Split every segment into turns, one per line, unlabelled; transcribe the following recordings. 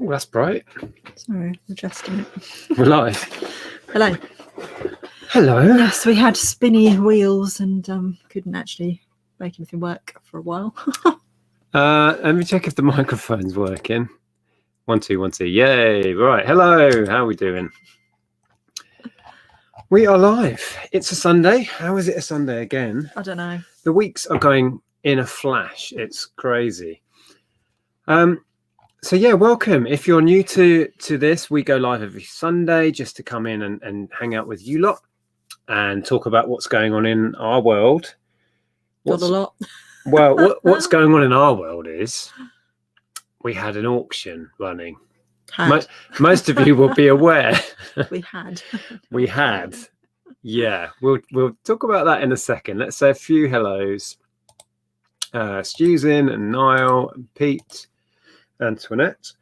Oh, that's bright.
Sorry, adjusting it.
We're live.
Hello.
Hello.
Yes, we had spinny wheels and couldn't actually make anything work for a while.
Let me check if the microphone's working. 1 2 1 2. Yay! Right. Hello. How are we doing? We are live. It's a Sunday. How is it a Sunday again?
I don't know.
The weeks are going in a flash. It's crazy. So yeah, welcome. If you're new to this, we go live every Sunday just to come in and hang out with you lot and talk about what's going on in our world.
Got a lot.
Well, what's going on in our world is we had an auction running. Most of you will be aware.
We had.
We had. Yeah, we'll talk about that in a second. Let's say a few hellos. Stu's in, and Niall, and Pete, Antoinette,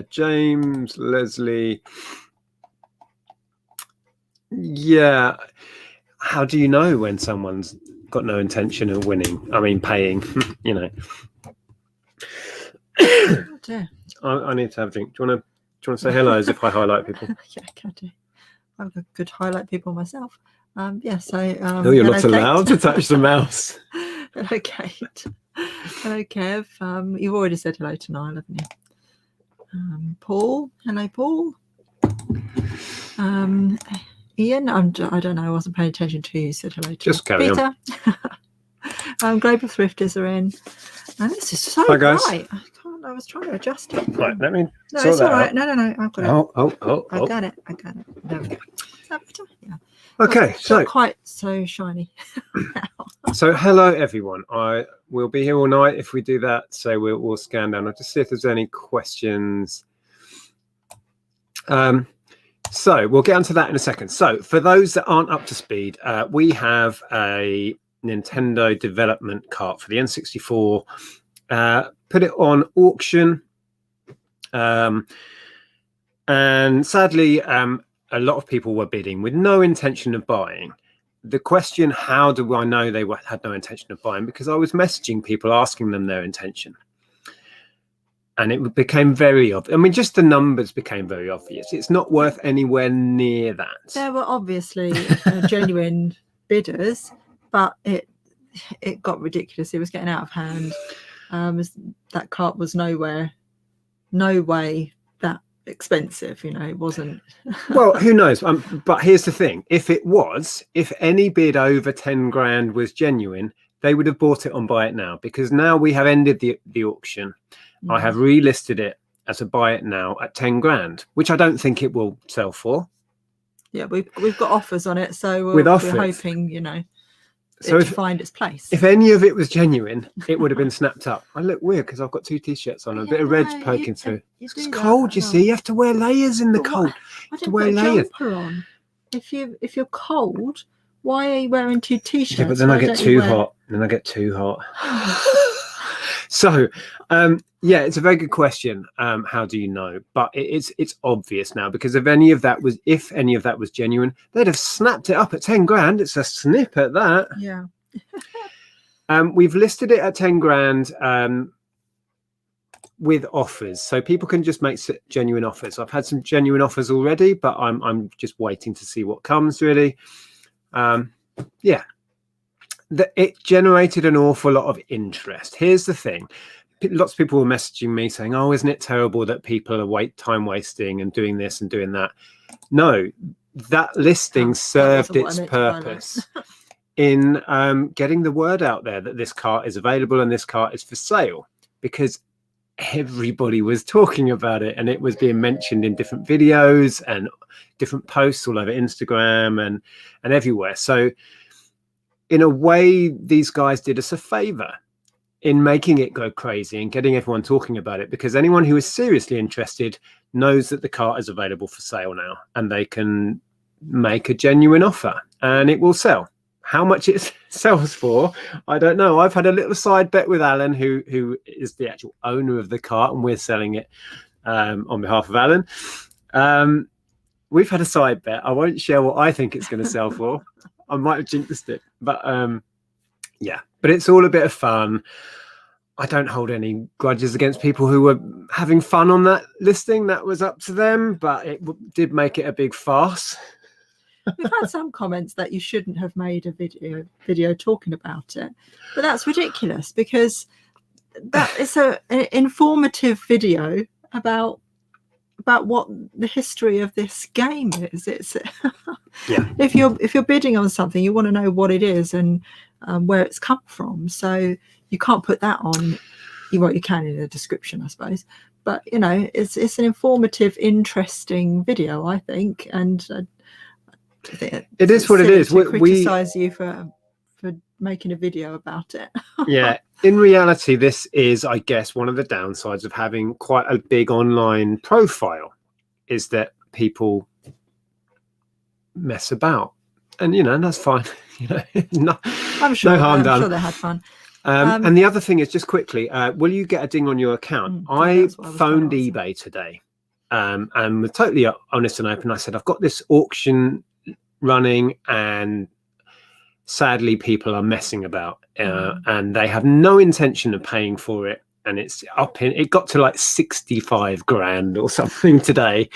James, Leslie. Yeah. How do you know when someone's got no intention of winning? I mean, paying, you know.
Oh dear.
I need to have a drink. Do you want to say hello as if I highlight people?
Yeah, I can do. I could highlight people myself. Yeah, so...
no, you're not allowed to touch the mouse.
Hello, Kate. Hello, Kev. You've already said hello to Niall, haven't you? Paul. Hello, Paul. Ian, I don't know. I wasn't paying attention to you. Said hello to
Just carry
Peter. Global Thrifters are in. And this is so
Hi, guys.
bright. I was trying to adjust it.
Right, let me.
No, it's all right. No. I've got it.
Oh.
I got it. There we go. Is that better? Yeah.
Okay,
It's not quite so shiny.
So hello everyone. I will be here all night if we do that. So we'll scan down. I'll just see if there's any questions. So we'll get onto that in a second. So for those that aren't up to speed, we have a Nintendo development cart for the N64. Put it on auction, and sadly, a lot of people were bidding with no intention of buying. The question, how do I know they had no intention of buying? Because I was messaging people asking them their intention. And it became very obvious. I mean, just the numbers became very obvious. It's not worth anywhere near that.
There were obviously genuine bidders, but it got ridiculous. It was getting out of hand. That cart was no way that expensive. You know, it wasn't.
Well, who knows? But here's the thing: if any bid over 10 grand was genuine, they would have bought it on Buy It Now, because now we have ended the auction. I have relisted it as a Buy It Now at 10 grand, which I don't think it will sell for.
Yeah, we've got offers on it, so
we're
hoping, you know, to find its place.
If any of it was genuine, it would have been snapped up. I look weird because I've got 2 t-shirts on, a bit of red poking through. It's cold, you see. You have to wear layers in the cold.
I didn't put a jumper on. If you're cold, why are you wearing 2 t-shirts?
Yeah, but then I get too hot. So, yeah, it's a very good question. How do you know? But it's obvious now, because if any of that was genuine, they'd have snapped it up at 10 grand. It's a snip at that.
Yeah.
We've listed it at 10 grand with offers, so people can just make genuine offers. I've had some genuine offers already, but I'm just waiting to see what comes. Really, yeah. It generated an awful lot of interest. Here's the thing. Lots of people were messaging me saying, oh, isn't it terrible that people are time wasting and doing this and doing that? No, that listing served its purpose in getting the word out there that this cart is available and this cart is for sale, because everybody was talking about it and it was being mentioned in different videos and different posts all over Instagram and everywhere. So in a way, these guys did us a favor in making it go crazy and getting everyone talking about it, because anyone who is seriously interested knows that the cart is available for sale now and they can make a genuine offer and it will sell. How much it sells for, I don't know. I've had a little side bet with Alan, who is the actual owner of the cart, and we're selling it on behalf of Alan. We've had a side bet. I won't share what I think it's going to sell for. I might have jinxed it, but yeah, but it's all a bit of fun. I don't hold any grudges against people who were having fun on that listing. That was up to them, but it did make it a big farce.
We've had some comments that you shouldn't have made a video talking about it, but that's ridiculous because that is an informative video about what the history of this game is. It's
Yeah.
if you're bidding on something, you want to know what it is and where it's come from. So you can't put that on. Well, you can in the description, I suppose. But you know, it's an informative, interesting video, I think, and I think
it is what it is.
We criticize you for making a video about it.
Yeah. In reality, this is, I guess, one of the downsides of having quite a big online profile, is that people mess about, and you know, that's fine. You know,
I'm sure.
No harm done.
I'm sure they had fun.
And the other thing is, just quickly, will you get a ding on your account? I phoned eBay today, and was totally honest and open. I said, I've got this auction running, and sadly people are messing about, and they have no intention of paying for it, and it got to like 65 grand or something today.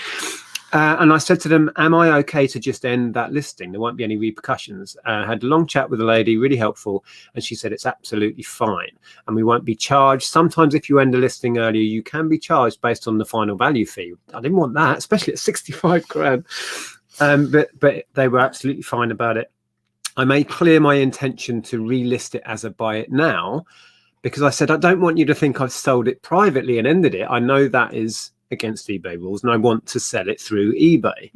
And I said to them, am I okay to just end that listing? There won't be any repercussions. I had a long chat with the lady, really helpful, and she said it's absolutely fine, and we won't be charged. Sometimes if you end a listing earlier, you can be charged based on the final value fee. I didn't want that, especially at 65 grand. But they were absolutely fine about it. I made clear my intention to relist it as a buy it now, because I said, I don't want you to think I've sold it privately and ended it. I know that is against eBay rules, and I want to sell it through eBay.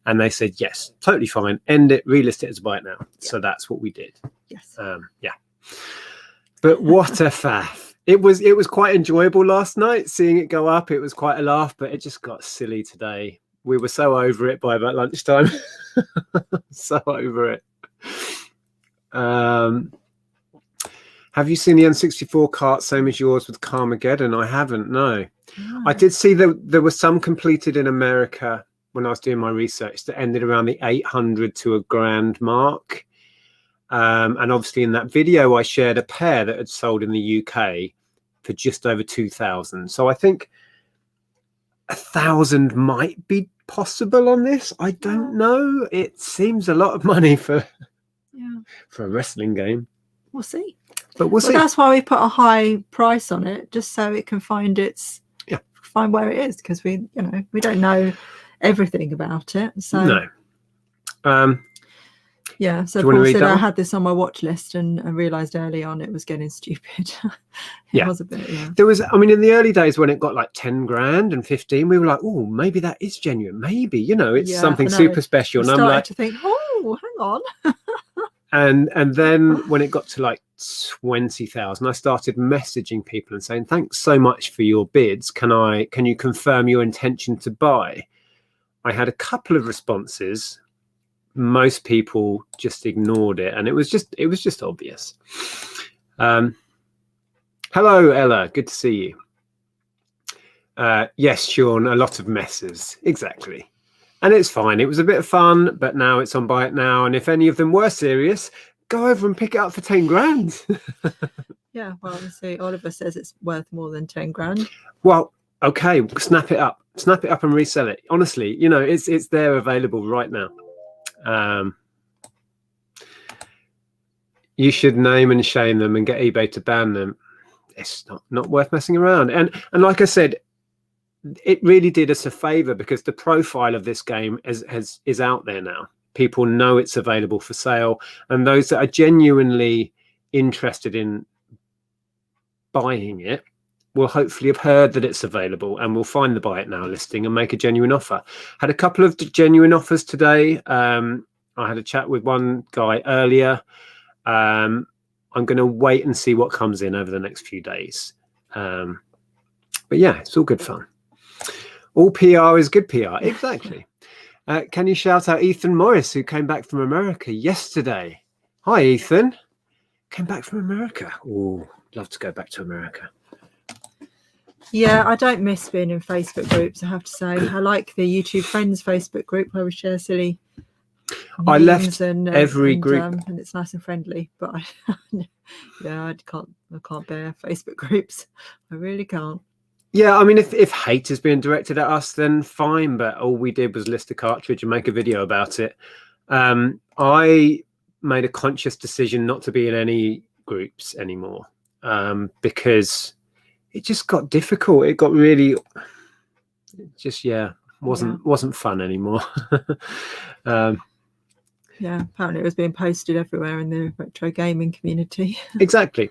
And they said, yes, totally fine. End it, relist it as a buy it now. Yeah. So that's what we did.
Yes.
Yeah. But what a faff. It was quite enjoyable last night, seeing it go up. It was quite a laugh, but it just got silly today. We were so over it by about lunchtime. So over it. Have you seen the N64 cart same as yours with Carmageddon? I haven't, no. I did see that there was some completed in America when I was doing my research that ended around the 800 to $1,000 mark. And obviously in that video I shared a pair that had sold in the UK for just over 2,000. So I think 1,000 might be possible on this. I don't know. It seems a lot of money for a wrestling game.
We'll see.
But we'll see.
That's why we put a high price on it, just so it can find where it is, because we don't know everything about it. So
no.
Yeah, so Paul said I had this on my watch list and I realised early on it was getting stupid. It was a bit,
There was, I mean, in the early days when it got like 10 grand and 15, we were like, oh, maybe that is genuine. Maybe, it's something super special. And I'm like,
to think, oh, hang on.
and then when it got to like 20,000, I started messaging people and saying, thanks so much for your bids. Can you confirm your intention to buy? I had a couple of responses. Most people just ignored it, and it was just obvious. Hello, Ella. Good to see you. Yes, Sean, a lot of messes. Exactly. And it's fine. It was a bit of fun, but now it's on Buy It Now. And if any of them were serious, go over and pick it up for 10 grand.
Yeah, well, see, Oliver says it's worth more than 10 grand.
Well, okay, snap it up and resell it. Honestly, it's there available right now. You should name and shame them and get eBay to ban them. It's not worth messing around. And like I said, it really did us a favor, because the profile of this game is out there now. People know it's available for sale, and those that are genuinely interested in buying it will hopefully have heard that it's available and will find the Buy It Now listing and make a genuine offer. Had a couple of genuine offers today. I had a chat with one guy earlier. I'm going to wait and see what comes in over the next few days. But yeah, it's all good fun. All PR is good PR. Exactly. Can you shout out Ethan Morris, who came back from America yesterday? Hi, Ethan. Came back from America. Oh, love to go back to America.
Yeah, I don't miss being in Facebook groups, I have to say. I like the YouTube Friends Facebook group where we share silly
I left
and,
every group.
and it's nice and friendly. But yeah, I can't bear Facebook groups. I really can't.
Yeah, I mean, if hate is being directed at us, then fine. But all we did was list a cartridge and make a video about it. I made a conscious decision not to be in any groups anymore, because it just got difficult. It got really, it just wasn't fun anymore.
Yeah, apparently it was being posted everywhere in the retro gaming community.
Exactly.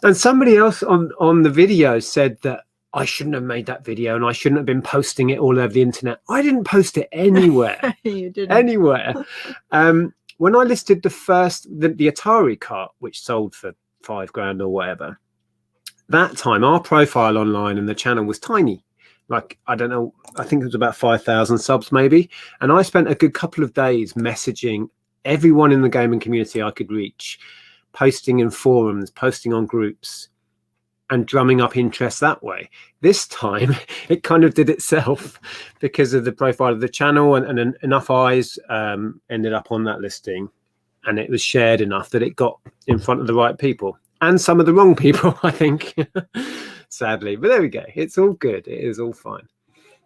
And somebody else on the video said that I shouldn't have made that video and I shouldn't have been posting it all over the internet. I didn't post it anywhere.
You didn't.
Anywhere. When I listed the Atari cart, which sold for $5,000 or whatever, that time our profile online and the channel was tiny. Like, I don't know, I think it was about 5,000 subs maybe. And I spent a good couple of days messaging everyone in the gaming community I could reach, posting in forums, posting on groups, and drumming up interest that way. This time it kind of did itself because of the profile of the channel, and enough eyes ended up on that listing, and it was shared enough that it got in front of the right people and some of the wrong people, I think. Sadly, but there we go. It's all good. It is all fine.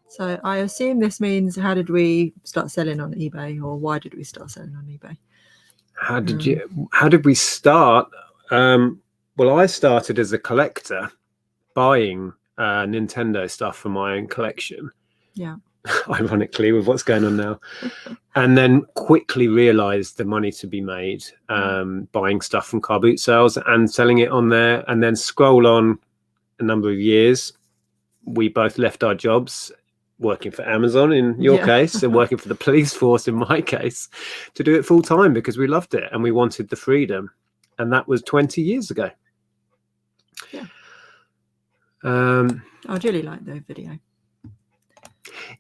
So I assume this means, how did we start selling on eBay, or why did we start selling on eBay?
How did we start? Well, I started as a collector, buying Nintendo stuff for my own collection.
Yeah.
Ironically, with what's going on now. And then quickly realized the money to be made, buying stuff from car boot sales and selling it on there. And then scroll on a number of years, we both left our jobs, working for Amazon in your case, and working for the police force in my case, to do it full time because we loved it and we wanted the freedom. And that was 20 years ago.
Yeah. I really liked the video.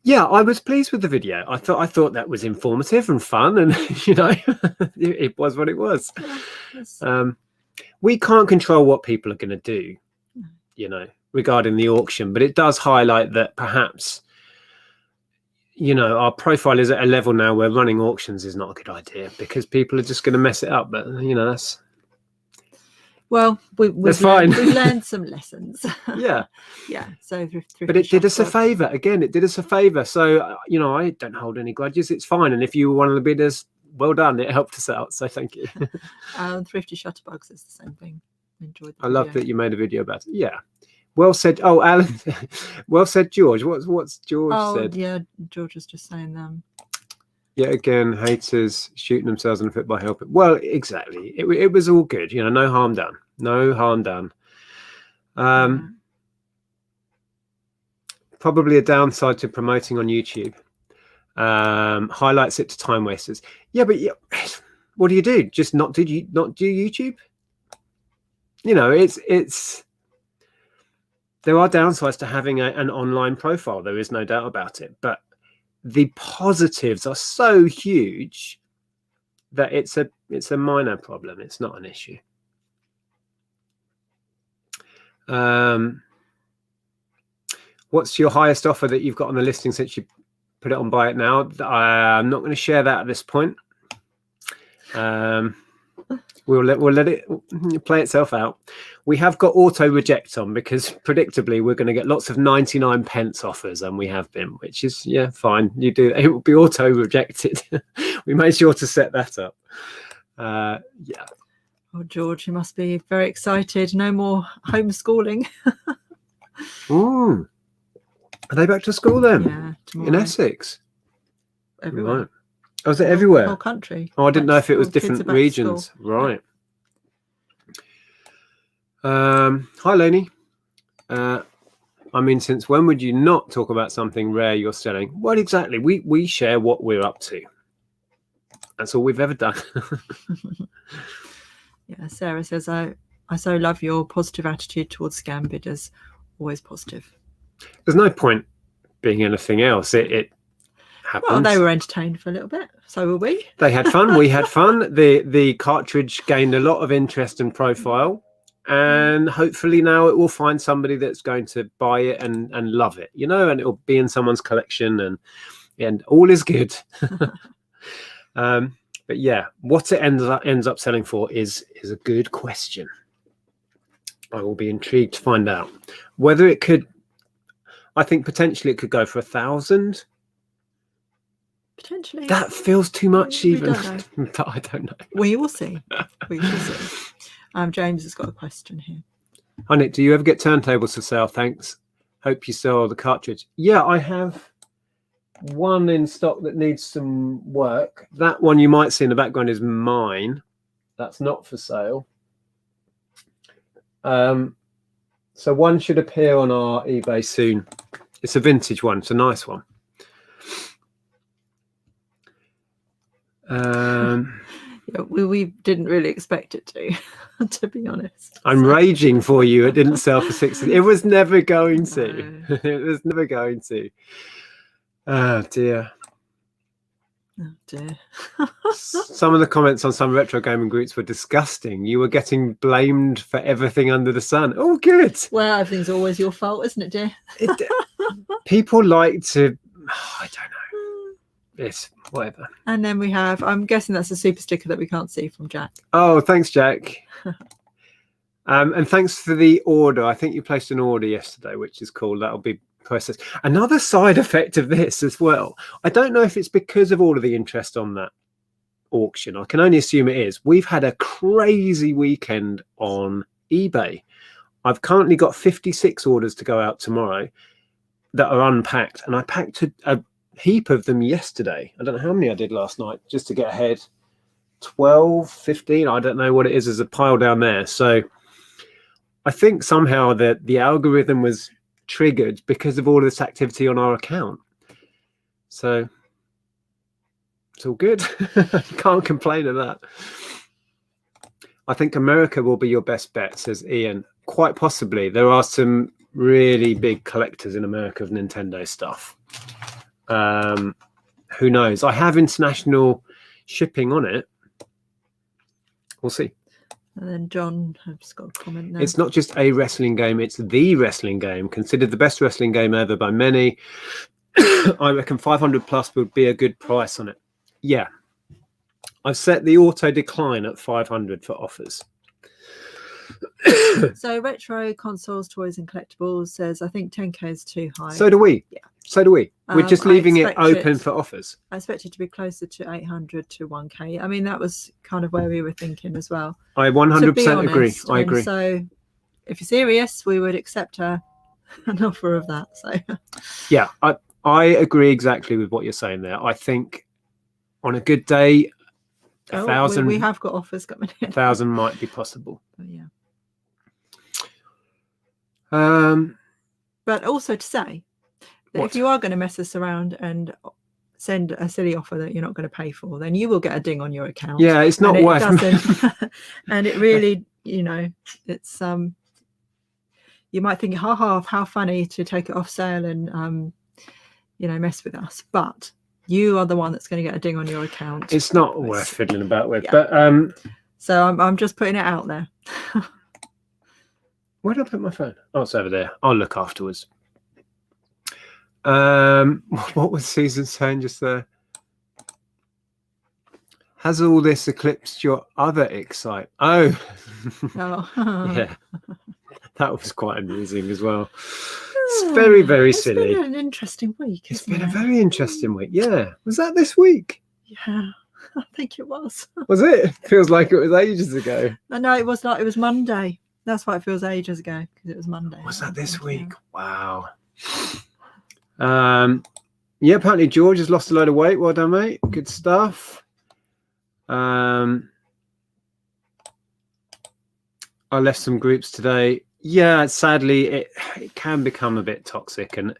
Yeah, I was pleased with the video. I thought that was informative and fun, and it was what it was. Yeah, we can't control what people are going to do, regarding the auction, but it does highlight that perhaps, our profile is at a level now where running auctions is not a good idea because people are just going to mess it up. But that's.
Well, we've learned some lessons.
Yeah.
Yeah. So,
but it did us a favour. Again, it did us a favour. So, I don't hold any grudges. It's fine. And if you were one of the bidders, well done. It helped us out. So thank you.
Thrifty Shutterbugs is the same thing. Enjoyed the
I love that you made a video about it. Yeah. Well said. Oh, Alan. Well said, George. What's George said?
Yeah, George was just saying them.
Yet again, haters shooting themselves in the foot by helping. Well, exactly. It was all good. No harm done. No harm done. Probably a downside to promoting on YouTube. Highlights it to time wasters. Yeah, but what do you do? Just not do YouTube? It's. There are downsides to having an online profile. There is no doubt about it. But the positives are so huge that it's a minor problem. It's not an issue. What's your highest offer that you've got on the listing since you put it on Buy It Now? I'm not going to share that at this point. We'll let it play itself out. We have got auto reject on because predictably we're going to get lots of 99p offers, and we have been, which is fine. You do it will be auto rejected. We made sure to set that up. Yeah.
Oh, George, you must be very excited. No more homeschooling.
Are they back to school then?
Yeah, tomorrow.
In Essex.
Everywhere.
Right. Oh, is it everywhere?
The whole country.
Oh, I didn't know if it was different regions. Right. Hi, Lenny. Since when would you not talk about something rare you're selling? Well, exactly. We share what we're up to. That's all we've ever done.
Yeah, Sarah says, I so love your positive attitude towards scam bidders. Always positive.
There's no point being anything else. It happens.
Well, they were entertained for a little bit. So were we.
They had fun. We had fun. The cartridge gained a lot of interest and profile. And hopefully now it will find somebody that's going to buy it and love it, and it will be in someone's collection and all is good. But yeah, what it ends up selling for is a good question. I will be intrigued to find out whether it could. I think potentially it could go for 1,000.
Potentially.
That feels too much,
We
even.
don't know.
But I don't know.
We will see. We shall see. James has got a question here.
Hi Nick, do you ever get turntables for sale? Thanks. Hope you sell the cartridge. Yeah, I have one in stock that needs some work. That one you might see in the background is mine. That's not for sale. So one should appear on our eBay soon. It's a vintage one. It's a nice one.
Yeah, we didn't really expect it to be honest.
I'm raging for you. It didn't sell for 60. It was never going to.
No.
It was never going to. Oh dear.
Oh dear.
Some of the comments on some retro gaming groups were disgusting. You were getting blamed for everything under the sun. Oh, good.
Well, everything's always your fault, isn't it, dear?
People like to, I don't know. It's whatever.
And then we have, I'm guessing that's a super sticker that we can't see from Jack.
Oh, thanks, Jack. And thanks for the order. I think you placed an order yesterday, which is cool. That'll be processed. Another side effect of this as well. I don't know if it's because of all of the interest on that auction. I can only assume it is. We've had a crazy weekend on eBay. I've currently got 56 orders to go out tomorrow that are unpacked, and I packed a heap of them yesterday. I don't know how many I did last night just to get ahead. 12, 15, I don't know what it is. There's a pile down there. So I think somehow the algorithm was triggered because of all of this activity on our account. So it's all good. Can't complain of that. I think America will be your best bet, says Ian. Quite possibly. There are some really big collectors in America of Nintendo stuff. Who knows? I have international shipping on it. We'll see.
And then John has got a comment there.
It's not just a wrestling game, it's the wrestling game. Considered the best wrestling game ever by many. I reckon 500 plus would be a good price on it. Yeah. I've set the auto decline at 500 for offers.
So Retro Consoles, Toys and Collectibles says, I think 10k is too high.
So do we.
Yeah.
So do we. We're just leaving it open for offers.
I expect it to be closer to 800 to 1k. I mean, that was kind of where we were thinking as well.
I 100% agree. I agree.
So if you're serious, we would accept an offer of that. So
yeah, I agree exactly with what you're saying there. I think on a good day, 1,000.
We have got offers coming in.
1,000 might be possible.
But yeah.
But
also to say that if you are going to mess us around and send a silly offer that you're not going to pay for, then you will get a ding on your account.
Yeah, it's not worth
it. And it really, it's you might think, how funny to take it off sale and mess with us, but you are the one that's going to get a ding on your account.
It's not worth fiddling about with. Yeah. But
so I'm just putting it out there.
Where did I put my phone? Oh, it's over there. I'll look afterwards. What was Susan saying just there? Has all this eclipsed your other excite? Oh. Yeah. That was quite amusing as well. It's very, very silly.
It's been an interesting week.
It's been a very interesting week. Yeah. Was that this week?
Yeah, I think it was.
Was it? Feels like it was ages ago.
No, it was Monday. That's why it feels ages ago, because it was Monday.
Was that this week? Wow. Yeah, apparently George has lost a load of weight. Well done, mate. Good stuff. I left some groups today. Yeah, sadly, it can become a bit toxic. And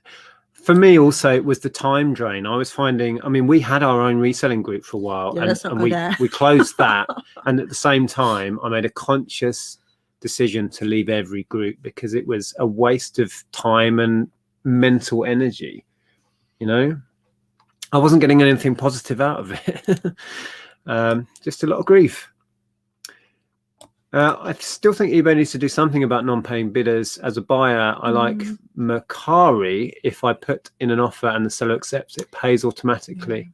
for me also, it was the time drain. I was finding, we had our own reselling group for a while,
yeah,
and we closed that. And at the same time, I made a conscious decision to leave every group because it was a waste of time and mental energy. I wasn't getting anything positive out of it. Just a lot of grief. I still think eBay needs to do something about non-paying bidders. As a buyer, I like Mercari. If I put in an offer and the seller accepts, it pays automatically.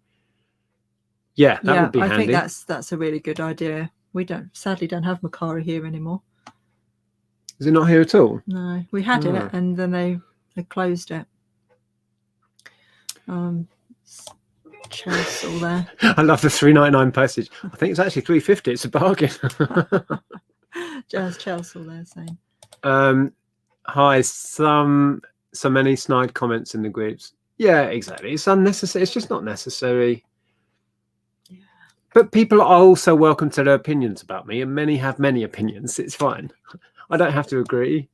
Yeah, that would be
I
handy.
think that's a really good idea. We sadly don't have Macari here anymore.
Is it not here at all?
No, we had
Oh.
it and then they closed it. Chelsea all there.
I love the $3.99 postage. I think it's actually $3.50. It's a bargain.
Just Chelsea all there saying.
Hi, so many snide comments in the groups. Yeah, exactly. It's unnecessary. It's just not necessary.
Yeah.
But people are also welcome to their opinions about me, and many have many opinions. It's fine. I don't have to agree.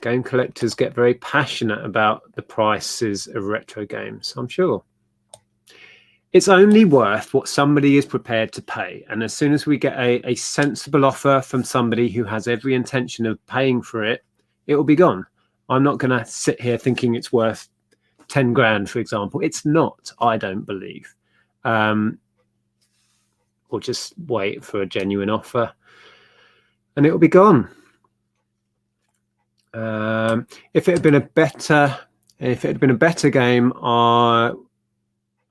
Game collectors get very passionate about the prices of retro games, I'm sure. It's only worth what somebody is prepared to pay. And as soon as we get a sensible offer from somebody who has every intention of paying for it, it will be gone. I'm not going to sit here thinking it's worth 10 grand, for example. It's not, I don't believe. We'll just wait for a genuine offer and it will be gone. If it had been a better game, I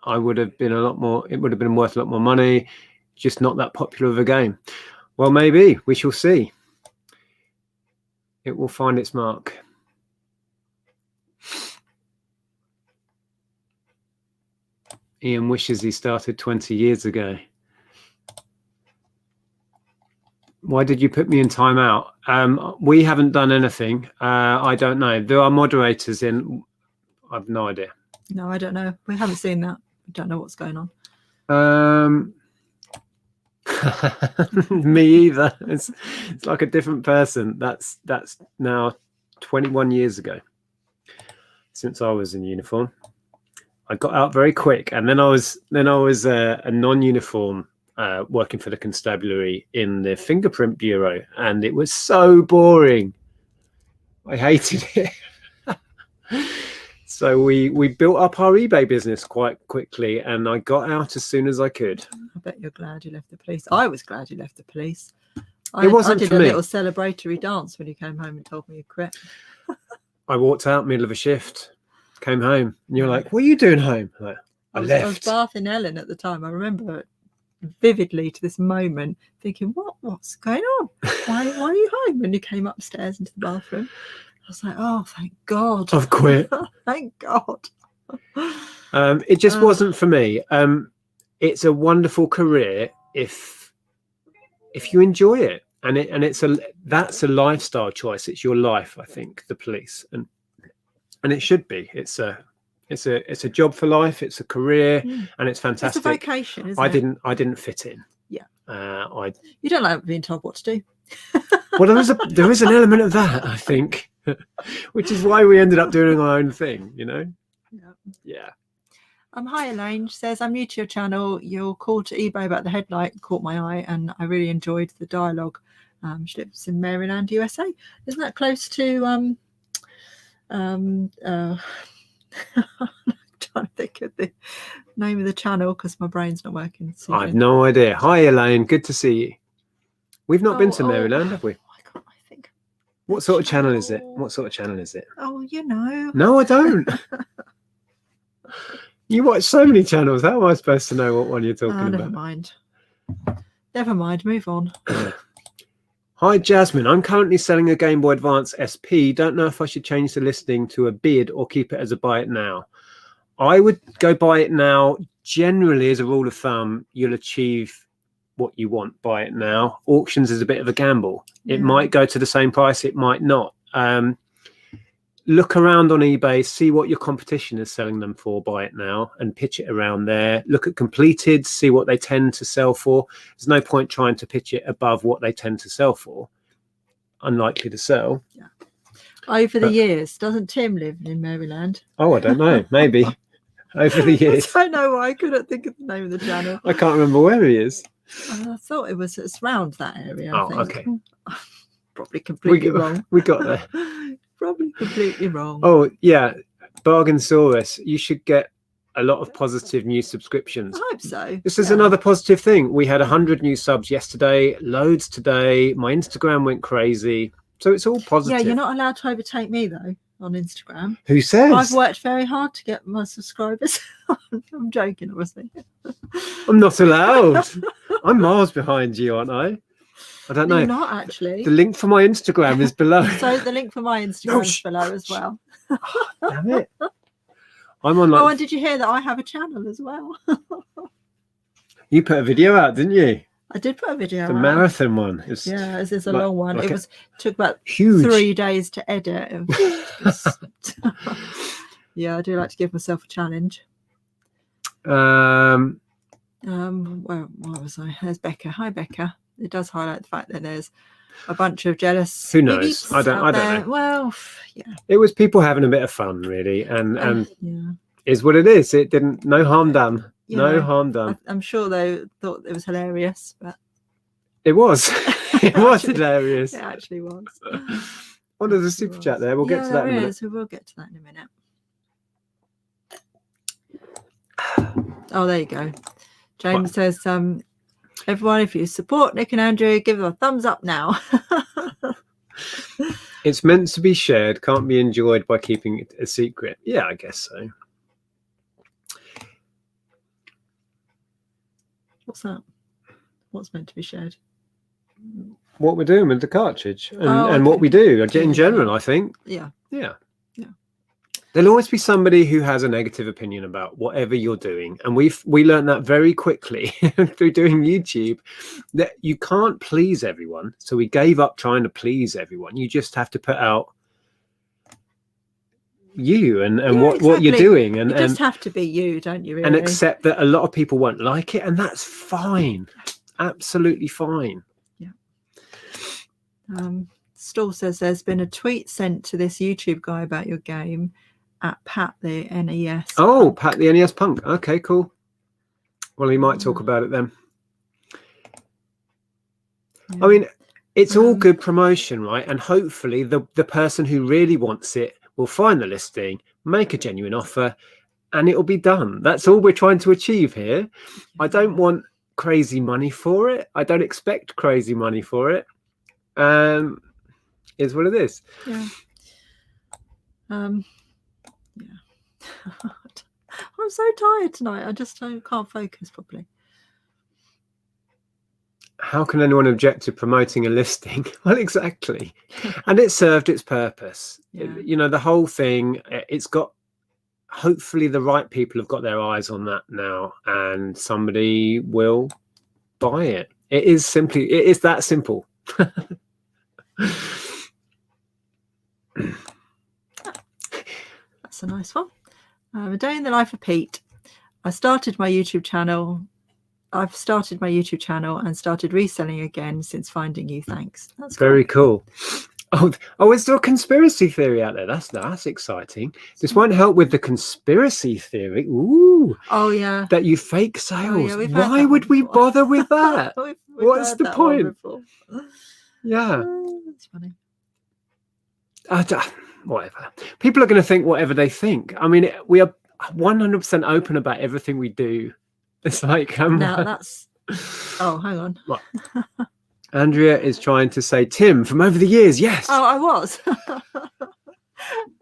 would have been a lot more. It would have been worth a lot more money. Just not that popular of a game. Well, maybe we shall see. It will find its mark. Ian wishes he started 20 years ago. Why did you put me in timeout? We haven't done anything. I don't know. There are moderators in. I've no idea.
No, I don't know. We haven't seen that. We don't know what's going on.
Me either. It's like a different person. That's now 21 years ago since I was in uniform. I got out very quick, and then I was a non-uniform working for the constabulary in the fingerprint bureau, and it was so boring. I hated it. So we built up our eBay business quite quickly, and I got out as soon as I could.
I bet you're glad you left the police. I was glad you left the police.
It wasn't
I did
for
a
me.
little celebratory dance when you came home and told me you quit.
I walked out middle of a shift, came home, and you're like, "What are you doing home?" Like, I left.
I was bathing Ellen at the time. I remember vividly to this moment thinking, what's going on? Why are you home? When you came upstairs into the bathroom, I was like, oh, thank God.
I've quit.
Thank God.
It just wasn't for me. It's a wonderful career if you enjoy it, and that's a lifestyle choice. It's your life, I think, the police, and it should be. It's a job for life. It's a career, and it's fantastic.
It's a vocation, isn't it?
I didn't fit in.
Yeah.
You
don't like being told what to do.
Well, there is an element of that, I think, which is why we ended up doing our own thing. You know. Yeah.
Hi Elaine. She says, I'm new to your channel. Your call to eBay about the headlight caught my eye, and I really enjoyed the dialogue. She lives in Maryland, USA. Isn't that close to I'm trying to think of the name of the channel because my brain's not working.
I have no idea. Hi Elaine, good to see you. We've not been to Maryland, have we?
Why can't I think?
What sort of channel is it? What sort of channel is it?
Oh, you know.
No, I don't. You watch so many channels. How am I supposed to know what one you're talking about?
Never mind. Never mind. Move on.
Hi, Jasmine. I'm currently selling a Game Boy Advance SP. Don't know if I should change the listing to a bid or keep it as a buy it now. I would go buy it now. Generally, as a rule of thumb, you'll achieve what you want. Buy it now. Auctions is a bit of a gamble. It might go to the same price. It might not. Look around on eBay, see what your competition is selling them for, buy it now, and pitch it around there. Look at completed, see what they tend to sell for. There's no point trying to pitch it above what they tend to sell for. Unlikely to sell.
Yeah. Over the years, doesn't Tim live in Maryland?
Oh, I don't know. Maybe. Over the years.
I don't know why I couldn't think of the name of the channel.
I can't remember where he is.
I thought it's around that area. I think.
Okay.
Probably completely wrong.
We got there.
Probably completely wrong.
Oh, yeah. Bargainsaurus, you should get a lot of positive new subscriptions.
I hope so.
This is another positive thing. We had 100 new subs yesterday, loads today. My Instagram went crazy. So it's all positive.
Yeah, you're not allowed to overtake me, though. on Instagram.
Who says?
I've worked very hard to get my subscribers. I'm joking, obviously.
I'm not allowed. I'm miles behind you, aren't I? I don't know.
You're not actually.
The link for my Instagram is below.
So the link for my Instagram is below as well.
Damn it. I'm on like...
Oh, and did you hear that I have a channel as well?
You put a video out, didn't you?
I did put a video
The
out.
marathon one. It's
Yeah, it's a
like-
long one.
like
It took about
huge.
3 days to edit. Yeah, I do like to give myself a challenge.
Um,
Where was I? There's Becca. Hi, Becca. It does highlight the fact that there's a bunch of jealous.
Who knows?
peeps
I don't
out there.
know.
Well, yeah.
it was people having a bit of fun, really, and
Yeah.
is what it is. It didn't. No harm done.
You
No
know,
harm done.
I'm sure they thought it was hilarious, but
It was. It was
Actually,
hilarious.
it actually was.
Oh, there's a
Actually
super chat
was.
there. We'll get
Yeah,
to that in a
there
minute.
is. We will get to that in a minute. Oh, there you go. James says, everyone, if you support Nick and Andrew, give them a thumbs up now.
It's meant to be shared, can't be enjoyed by keeping it a secret. Yeah, I guess so.
What's that? What's meant to be shared?
What we're doing with the cartridge and,
Oh,
and what
okay.
we do in
Yeah.
general, I think.
Yeah.
Yeah.
Yeah.
There'll always be somebody who has a negative opinion about whatever you're doing. And we learned that very quickly through doing YouTube, that you can't please everyone. So we gave up trying to please everyone. You just have to put out you and
Yeah,
what you're
exactly.
doing and,
You just have to be you, don't you, really?
and accept that a lot of people won't like it. And that's fine. Absolutely fine.
Stall says there's been a tweet sent to this YouTube guy about your game at Pat the NES.
Oh,
Punk.
Pat the NES Punk. Okay, cool. Well, he might talk about it then.
Yeah.
I mean, it's all good promotion, right? And hopefully the person who really wants it will find the listing, make a genuine offer, and it'll be done. That's all we're trying to achieve here. I don't want crazy money for it. I don't expect crazy money for it. Is what it is.
Yeah. Yeah. I'm so tired tonight. I just can't focus properly.
How can anyone object to promoting a listing? Well, exactly. And it served its purpose.
Yeah.
You know, the whole thing, it's got, hopefully the right people have got their eyes on that now and somebody will buy it. It is that simple.
That's a nice one. A day in the life of Pete. I've started my YouTube channel and started reselling again since finding you. Thanks. That's
Very cool. Oh, is there a conspiracy theory out there? That's exciting. This won't help with the conspiracy theory. Ooh.
Oh yeah.
That you fake sales.
we've heard
Why
that
would
one
we
before.
bother with that?
We've
What's
heard
the
that one
point?
before.
Yeah.
That's funny.
Whatever. People are going to think whatever they think. I mean, we are 100% open about everything we do. It's like
Now that's. Oh, hang on.
What? Andrea is trying to say Tim from over the years. Yes.
Oh, I was. And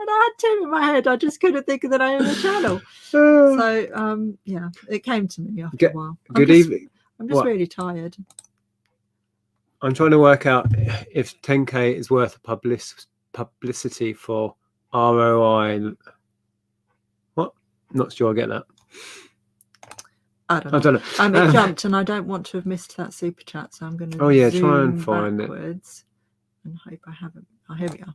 I had Tim in my head. I just couldn't think of the name of the channel. So, yeah, it came to me after a while.
Good evening.
I'm just really tired.
I'm trying to work out if 10K is worth publicity for ROI. What? Not sure I get that.
I don't know. It jumped, and I don't want to have missed that super chat, so I'm going to.
Oh yeah, try and find
backwards and hope I haven't. Oh, here we are.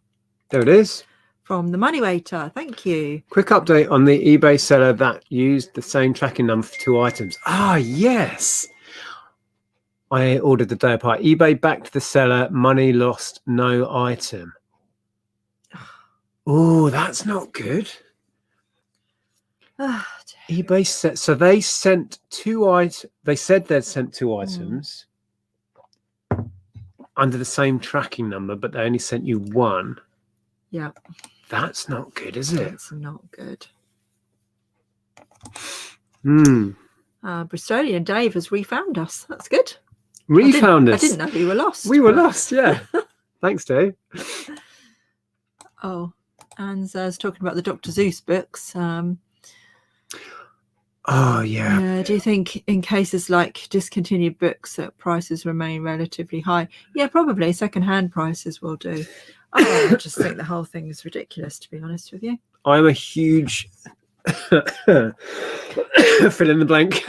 There it is.
From the Money Waiter. Thank you.
Quick update on the eBay seller that used the same tracking number for 2 items. Ah, yes. I ordered the day apart. eBay backed the seller. Money lost. No item. Oh, that's not good. eBay said so. They sent 2 items. They said they'd sent 2 items under the same tracking number, but they only sent you 1.
Yeah.
That's not good, is it?
That's not good.
Bristolian
Dave has refound us. That's good.
Refound us.
I didn't know we were lost.
We were lost, yeah. Thanks, Dave.
Oh, Anne's talking about the Dr. Seuss books.
Oh yeah.
Yeah. Do you think in cases like discontinued books that prices remain relatively high? Yeah, probably. Second-hand prices will do. I just think the whole thing is ridiculous, to be honest with you.
I'm a huge fill in the blank.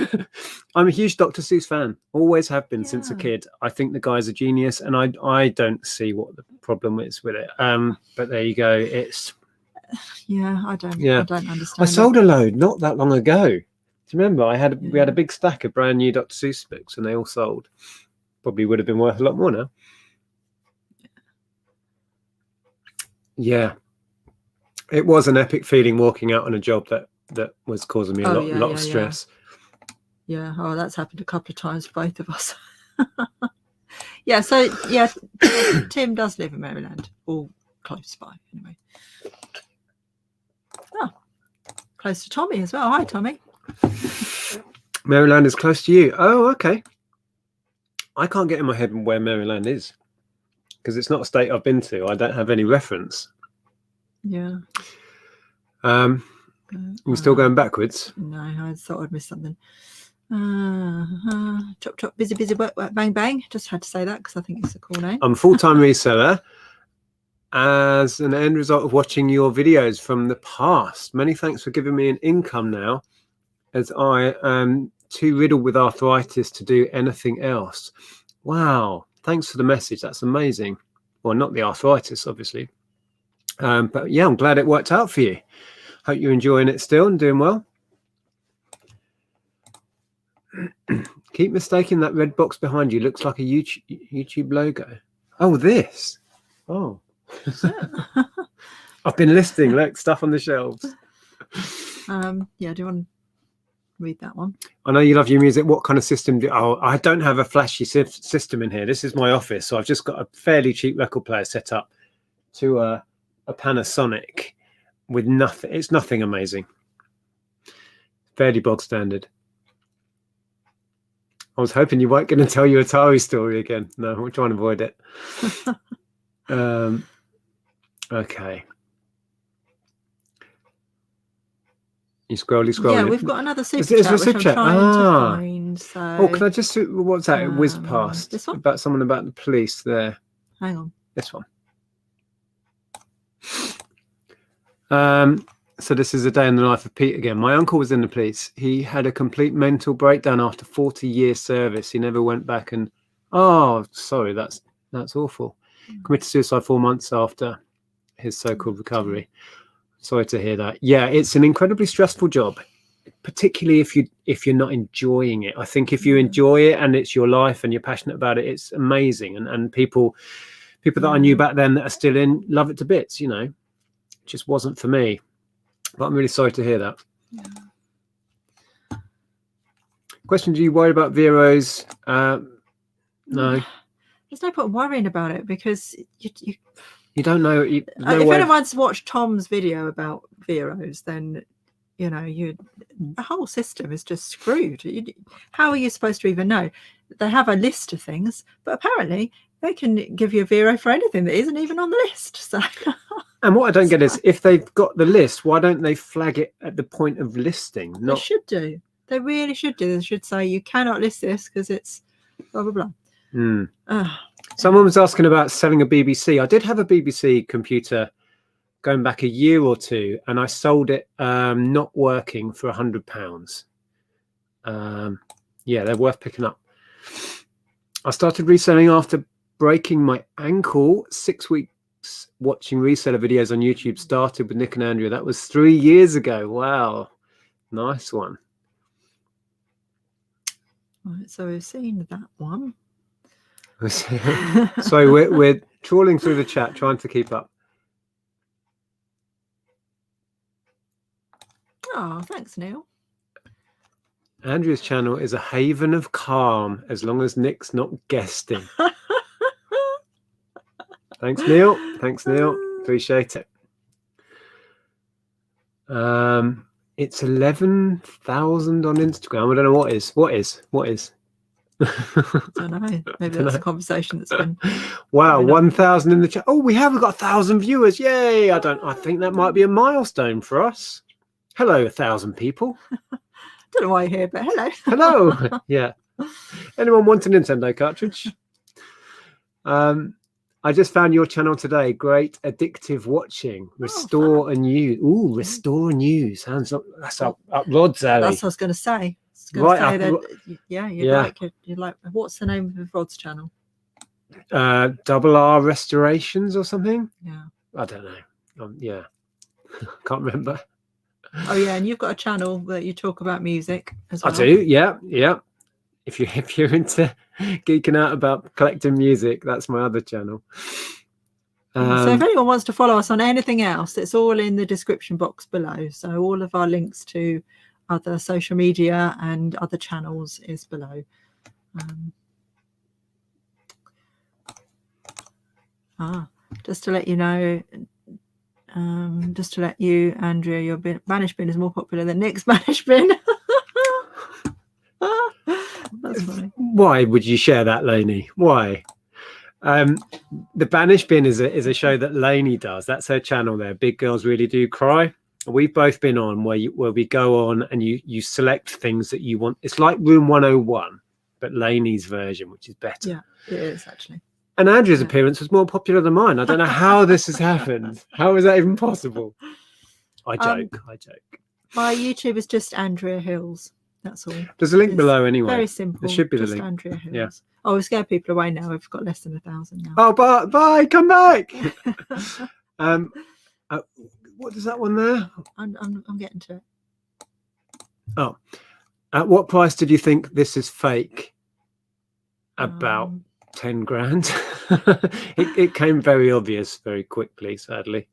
I'm a huge Dr. Seuss fan. Always have been since a kid. I think the guy's a genius, and I don't see what the problem is with it. But there you go. It's
I don't understand.
I sold a load not that long ago. Do you remember? We had a big stack of brand new Dr. Seuss books, and they all sold. Probably would have been worth a lot more now. Yeah. It was an epic feeling walking out on a job that was causing me a lot of stress.
Yeah. Oh, that's happened a couple of times for both of us. So Tim does live in Maryland, or close by anyway. Oh, close to Tommy as well. Hi, Tommy.
Maryland is close to you. Oh, okay. I can't get in my head where Maryland is because it's not a state I've been to. I don't have any reference.
Yeah.
We're still going backwards.
No, I thought I'd missed something. Chop chop, busy, work, bang bang. Just had to say that because I think it's a cool name.
I'm a full-time reseller as an end result of watching your videos from the past. Many thanks for giving me an income now, as I am too riddled with arthritis to do anything else. Wow, thanks for the message. That's amazing. Well, not the arthritis, obviously. But yeah, I'm glad it worked out for you. Hope you're enjoying it still and doing well. Keep mistaking that red box behind you. Looks like a YouTube logo. Oh, this. Oh. I've been listing, look, stuff on the shelves.
Do you want to read that one?
I know you love your music. What kind of system I don't have a flashy system in here. This is my office, so I've just got a fairly cheap record player set up to a Panasonic with nothing. It's nothing amazing. Fairly bog standard. I was hoping you weren't going to tell your Atari story again. No, I'm trying to avoid it. Okay. You scrolling.
Yeah, we've got another super chat, which I'm trying to find. So.
Oh, can I just... What's that? It whizzed past.
This one?
About someone about the police there.
Hang on.
This one. So this is a day in the life of Pete again. My uncle was in the police. He had a complete mental breakdown after 40 years service. He never went back and... Oh, sorry, that's awful. Committed suicide 4 months after his so-called recovery. Sorry to hear that. Yeah, it's an incredibly stressful job, particularly if you're not enjoying it. I think if you enjoy it and it's your life and you're passionate about it, it's amazing. And people that I knew back then that are still in love it to bits, you know. It just wasn't for me. But I'm really sorry to hear that. Yeah. Question, do you worry about Veros? No.
There's no point worrying about it because
you don't know.
If anyone's watched Tom's video about Veros, then you know the whole system is just screwed. How are you supposed to even know? They have a list of things, but apparently they can give you a Vero for anything that isn't even on the list. So.
And what I don't get is if they've got the list, why don't they flag it at the point of listing?
They should do. They really should do. They should say you cannot list this because it's blah blah blah.
Someone was asking about selling a BBC. I did have a BBC computer going back a year or two, and I sold it not working for £100. Yeah, they're worth picking up. I started reselling after breaking my ankle. 6 weeks watching reseller videos on YouTube. Started with Nick and Andrea. That was 3 years ago. Wow, nice one.
Right, so we've seen that one.
So we're trawling through the chat, trying to keep up.
Oh, thanks, Neil.
Andrea's channel is a haven of calm as long as Nick's not guesting. Thanks, Neil. Thanks, Neil. Appreciate it. It's 11,000 on Instagram. I don't know what is.
I don't know. Maybe
Dunno.
that's a conversation that's been.
Wow,
going on.
1,000 in the chat. Oh, we have got 1,000 viewers. Yay! I think that might be a milestone for us. Hello, 1,000 people.
Don't know why you're here, but hello.
Hello. Yeah. Anyone want a Nintendo cartridge? I just found your channel today. Great addictive watching. Restore and use. Ooh, restore and use. Hands up. That's up Rod's alley.
That's what I was going to say. I was going
Right
to say
up-
that. Yeah,
Yeah.
you'd like. What's the name of Rod's channel?
Double R Restorations or something.
Yeah.
I don't know. Yeah. Can't remember.
Oh yeah, and you've got a channel that you talk about music as well.
I do. Yeah. Yeah. If you're into geeking out about collecting music, that's my other channel.
So if anyone wants to follow us on anything else, it's all in the description box below. So all of our links to other social media and other channels is below. Just to let you know, just to let you, Andrea, your Spanish bin is more popular than Nick's Spanish bin. That's funny.
Why would you share that, Lainey? Why? The Banish Bin is a show that Lainey does. That's her channel there. Big Girls Really Do Cry. We've both been on where we go on and you select things that you want. It's like Room 101, but Lainey's version, which is better.
Yeah, it is actually.
And Andrea's appearance was more popular than mine. I don't know how this has happened. How is that even possible? I joke.
My YouTube is just Andrea Hills. That's all.
There's a link below anyway.
Very simple.
There should be the
just
link.
Andrea Hills.
Yeah.
Oh, we scare people away now. We've got less than 1,000 now.
Oh, bye. Come back. What is that one there?
I'm getting to it.
Oh, at what price did you think this is fake? About 10 grand. It came very obvious very quickly, sadly.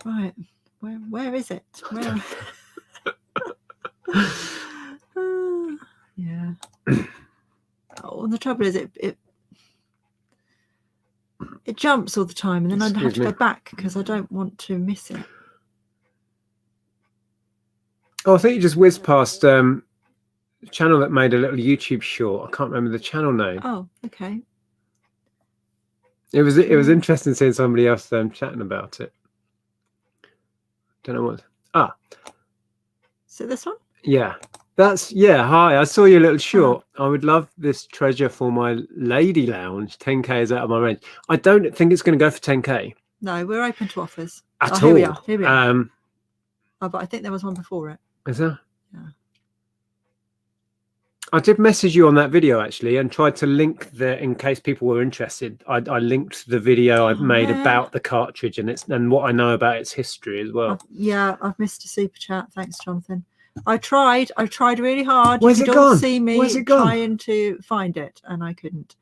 Right, where is it? Where? Yeah. Oh, the trouble is it jumps all the time, and then I'd have to go back because I don't want to miss it.
Oh, I think you just whizzed past a channel that made a little YouTube short. I can't remember the channel name.
Oh, okay.
It was interesting seeing somebody else chatting about it. Don't know what.
So this one?
Yeah. Hi, I saw your little short. I would love this treasure for my lady lounge. 10k is out of my range. I don't think it's going to go for 10k.
No, we're open to offers.
At all.
Here we are. But I think there was one before it.
Is there?
Yeah.
I did message you on that video actually and tried to link in case people were interested. I linked the video I've made about the cartridge and what I know about its history as well.
I've missed a super chat. Thanks, Jonathan. I tried really hard.
Where's it gone?
See me trying to find it, and I couldn't.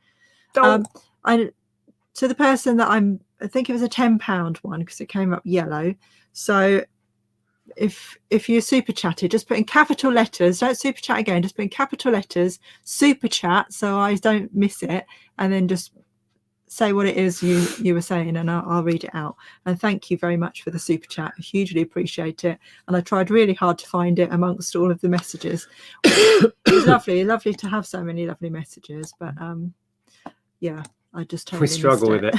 So the person that I think it was a £10 one because it came up yellow. So if you super chatted, just put in capital letters. Don't super chat again. Just put in capital letters super chat so I don't miss it, and then just say what it is you were saying, and I'll read it out. And thank you very much for the super chat. I hugely appreciate it. And I tried really hard to find it amongst all of the messages. It was lovely to have so many lovely messages, but yeah, I just totally
struggle with it.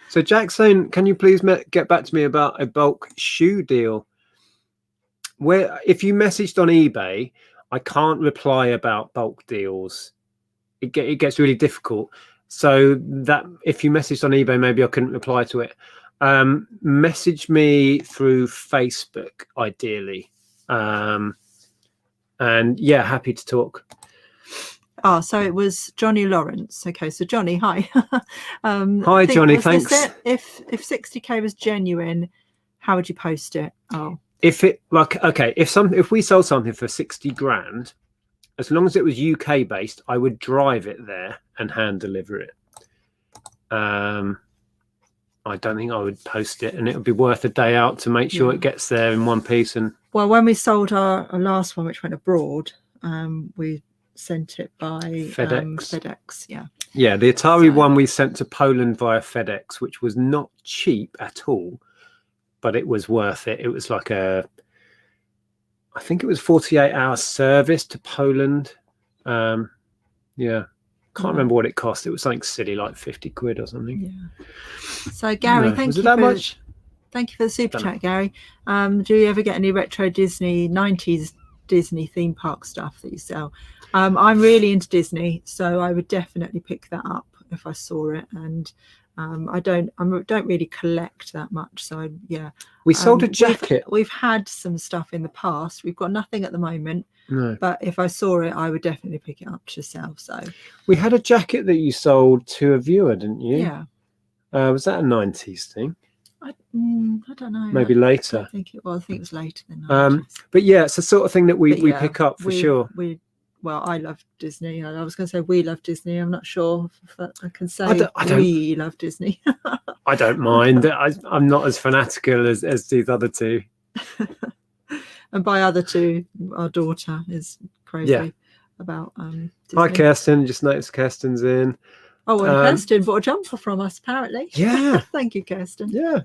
So Jackson, can you please get back to me about a bulk shoe deal? Where if you messaged on eBay, I can't reply about bulk deals. It gets really difficult. So that if you messaged on eBay, maybe I couldn't reply to it. Message me through Facebook, ideally. And yeah, happy to talk.
Oh, so it was Johnny Lawrence. Okay, so Johnny, hi.
Hi, Johnny. Thanks.
If 60k was genuine, how would you post it? Oh,
if we sold something for 60 grand, as long as it was UK based, I would drive it there and hand deliver it. I don't think I would post it, and it would be worth a day out to make sure it gets there in one piece. And
well, when we sold our last one, which went abroad, we sent it by FedEx. Yeah,
the Atari one we sent to Poland via FedEx, which was not cheap at all, but it was worth it. It was like I think it was 48-hour service to Poland. Yeah, can't remember what it cost. It was something silly like 50 quid or something.
Yeah. So Gary,
Was it that much?
Thank you for the super chat, Gary. Do you ever get any retro Disney 90s Disney theme park stuff that you sell? I'm really into Disney, so I would definitely pick that up if I saw it. And I don't really collect that much, so yeah.
We sold a jacket.
We've had some stuff in the past. We've got nothing at the moment.
No.
But if I saw it, I would definitely pick it up to sell. So
we had a jacket that you sold to a viewer, didn't you?
Yeah.
Was that a 90s thing?
I don't know.
Maybe later.
I think it was later than 90s.
But yeah, it's the sort of thing that we pick up for sure.
Well, I love Disney. I was going to say we love Disney. I'm not sure if I can say we love Disney.
I don't mind. I'm not as fanatical as these other two.
And by other two, our daughter is crazy about Disney.
Hi, Kirsten. Just noticed Kirsten's in.
Oh, and Kirsten bought a jumper from us, apparently.
Yeah.
Thank you, Kirsten.
Yeah.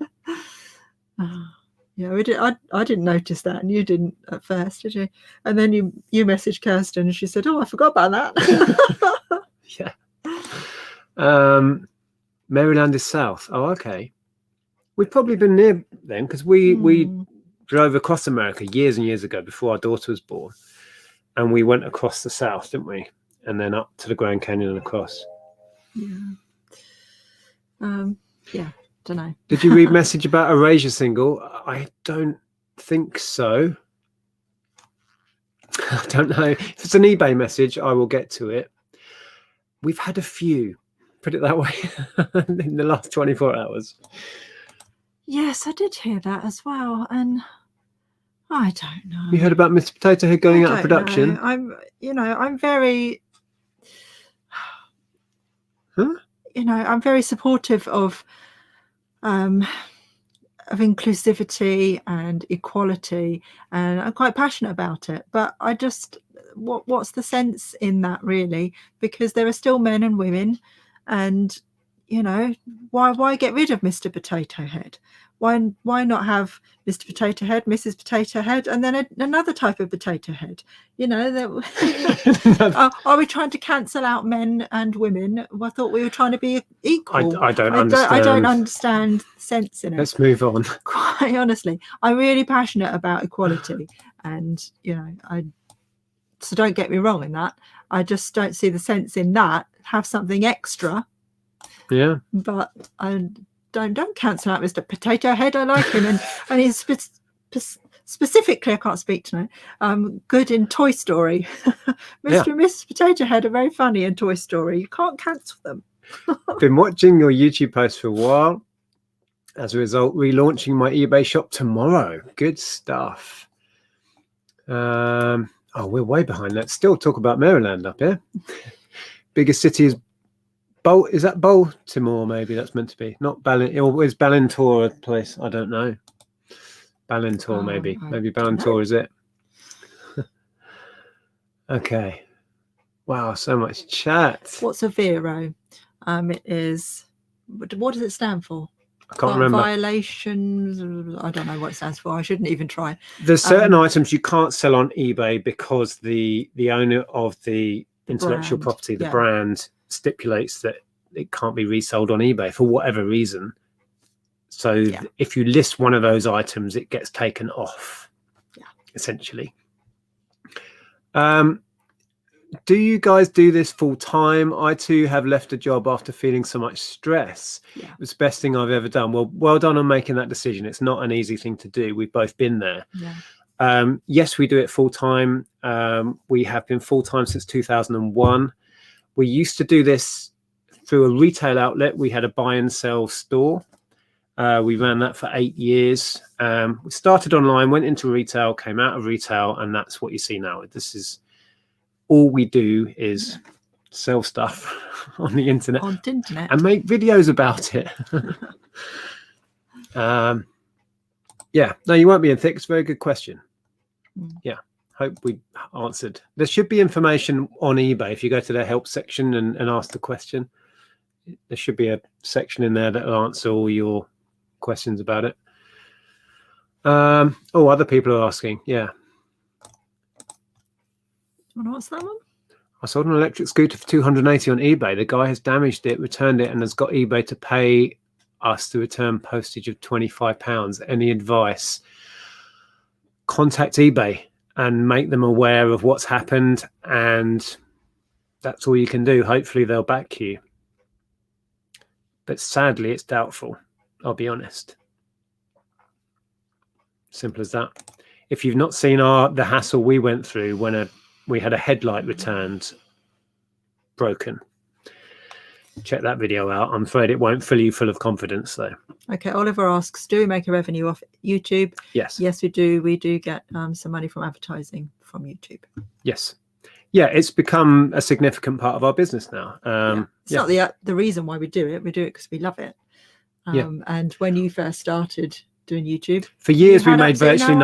Yeah, we did. I didn't notice that, and you didn't at first, did you? And then you messaged Kirsten, and she said, "Oh, I forgot about that."
Yeah. Maryland is south. Oh, okay. We've probably been near then because we drove across America years and years ago before our daughter was born, and we went across the south, didn't we? And then up to the Grand Canyon and across.
Yeah. Don't know.
Did you read message about Erasure single? I don't think so. I don't know. If it's an eBay message, I will get to it. We've had a few, put it that way, in the last 24 hours.
Yes, I did hear that as well, and I don't know.
You heard about Mr. Potato Head going out of production?
I'm very,
huh?
I'm very supportive of inclusivity and equality, and I'm quite passionate about it. But I just, what's the sense in that really? Because there are still men and women, and why get rid of Mr. Potato Head? Why not have Mr. Potato Head, Mrs. Potato Head, and then another type of potato head? Are we trying to cancel out men and women? I thought we were trying to be equal.
I don't understand.
I don't understand the sense in it.
Let's move on.
Quite honestly, I'm really passionate about equality, and so don't get me wrong in that. I just don't see the sense in that. Have something extra. Yeah. But don't cancel out Mr. Potato Head. I like him, and he's specifically, I can't speak tonight, good in Toy Story. Mr. and Mrs. Potato Head are very funny in Toy Story. You can't cancel them.
Been watching your YouTube posts for a while. As a result, relaunching my eBay shop tomorrow. Good stuff. We're way behind. Let's still talk about Maryland up here. Biggest city is is that Baltimore? Maybe that's meant to be. Not or is Ballantor a place? I don't know. Ballantor, maybe. Maybe Ballantor is it. Okay. Wow, so much chat.
What's a Vero? It is. What does it stand for?
I can't remember.
Violations. I don't know what it stands for. I shouldn't even try.
There's certain items you can't sell on eBay because the owner of the intellectual property, the brand, stipulates that it can't be resold on eBay for whatever reason. So if you list one of those items, it gets taken off, essentially. Do you guys do this full time? I too have left a job after feeling so much stress. It was the best thing I've ever done. Well done on making that decision. It's not an easy thing to do. We've both been there. Yes, we do it full time. We have been full time since 2001. We used to do this through a retail outlet. We had a buy and sell store. We ran that for 8 years. We started online, went into retail, came out of retail, and that's what you see now. This is all we do is sell stuff on the internet, and make videos about it. No, you won't be in thick. It's a very good question. Hope we answered. There should be information on eBay if you go to their help section and ask the question. There should be a section in there that will answer all your questions about it. Other people are asking.
What's that one?
I sold an electric scooter for 280 on eBay. The guy has damaged it, returned it, and has got eBay to pay us the return postage of £25. Any advice? Contact eBay and make them aware of what's happened, and that's all you can do. Hopefully they'll back you. But sadly, it's doubtful. I'll be honest. Simple as that. If you've not seen the hassle we went through when we had a headlight returned broken, check that video out. I'm afraid it won't fill you full of confidence though.
Okay, Oliver asks, do we make a revenue off YouTube?
Yes.
Yes, we do. We do get some money from advertising from YouTube.
Yes. Yeah, it's become a significant part of our business now.
It's not the reason why we do it. We do it because we love it. And when you first started doing YouTube,
for years we made virtually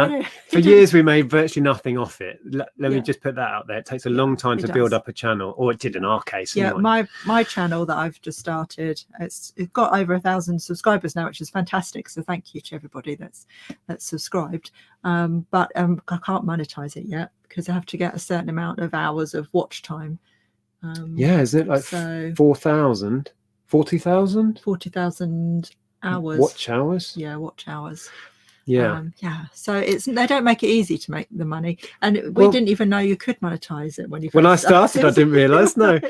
nothing off it. Let me just put that out there. It takes a long time to build up a channel, or it did in our case. Anyway.
My channel that I've just started, it's got over 1,000 subscribers now, which is fantastic. So thank you to everybody that's subscribed. But I can't monetize it yet because I have to get a certain amount of hours of watch time.
Isn't it like 4,000, 40,000?
40,000 hours.
Watch hours?
Yeah, watch hours.
Yeah.
So they don't make it easy to make the money, and we didn't even know you could monetize it when you.
When I started, I didn't realise. No,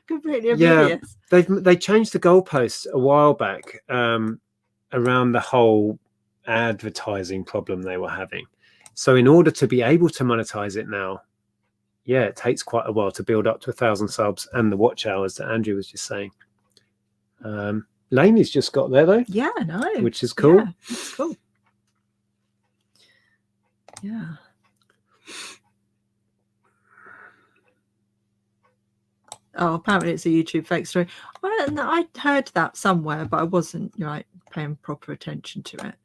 completely oblivious.
Yeah, they changed the goalposts a while back around the whole advertising problem they were having. So in order to be able to monetize it now, it takes quite a while to build up to 1,000 subs and the watch hours that Andrew was just saying. Laney's just got there though.
Yeah, I know.
Which is cool.
Yeah, it's cool. Yeah. Oh, apparently it's a YouTube fake story. I heard that somewhere, but I wasn't paying proper attention to it.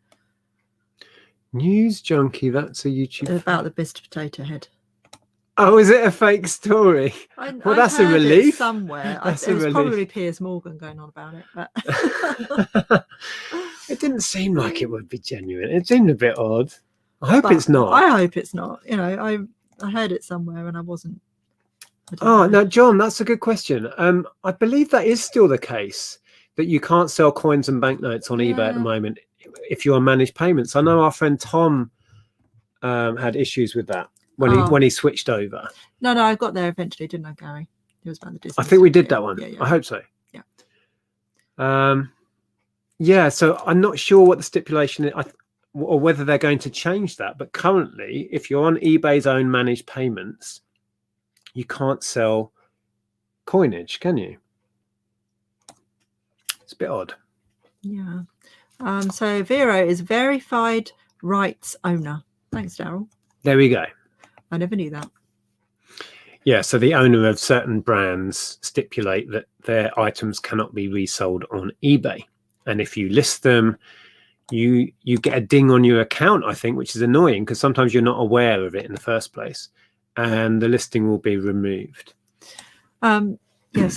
News Junkie, that's a YouTube
about the Mr. Potato Head.
Oh, is it a fake story? Well, that's a relief.
Somewhere. It was probably Piers Morgan going on about it. But
it didn't seem like it would be genuine. It seemed a bit odd. I hope it's not.
I hope it's not. I heard it somewhere and I wasn't.
Now, John, that's a good question. I believe that is still the case, that you can't sell coins and banknotes on eBay at the moment if you're on managed payments. I know our friend Tom had issues with that. When he switched over. No,
I got there eventually, didn't I, Gary? It was about the Disney.
I think we did that one.
Yeah.
I hope so.
Yeah.
So I'm not sure what the stipulation is, or whether they're going to change that. But currently, if you're on eBay's own managed payments, you can't sell coinage, can you? It's a bit odd.
Yeah. So Vero is verified rights owner. Thanks, Daryl.
There we go.
I never knew that.
Yeah, so the owner of certain brands stipulate that their items cannot be resold on eBay. And if you list them, you get a ding on your account, I think, which is annoying because sometimes you're not aware of it in the first place. And the listing will be removed.
So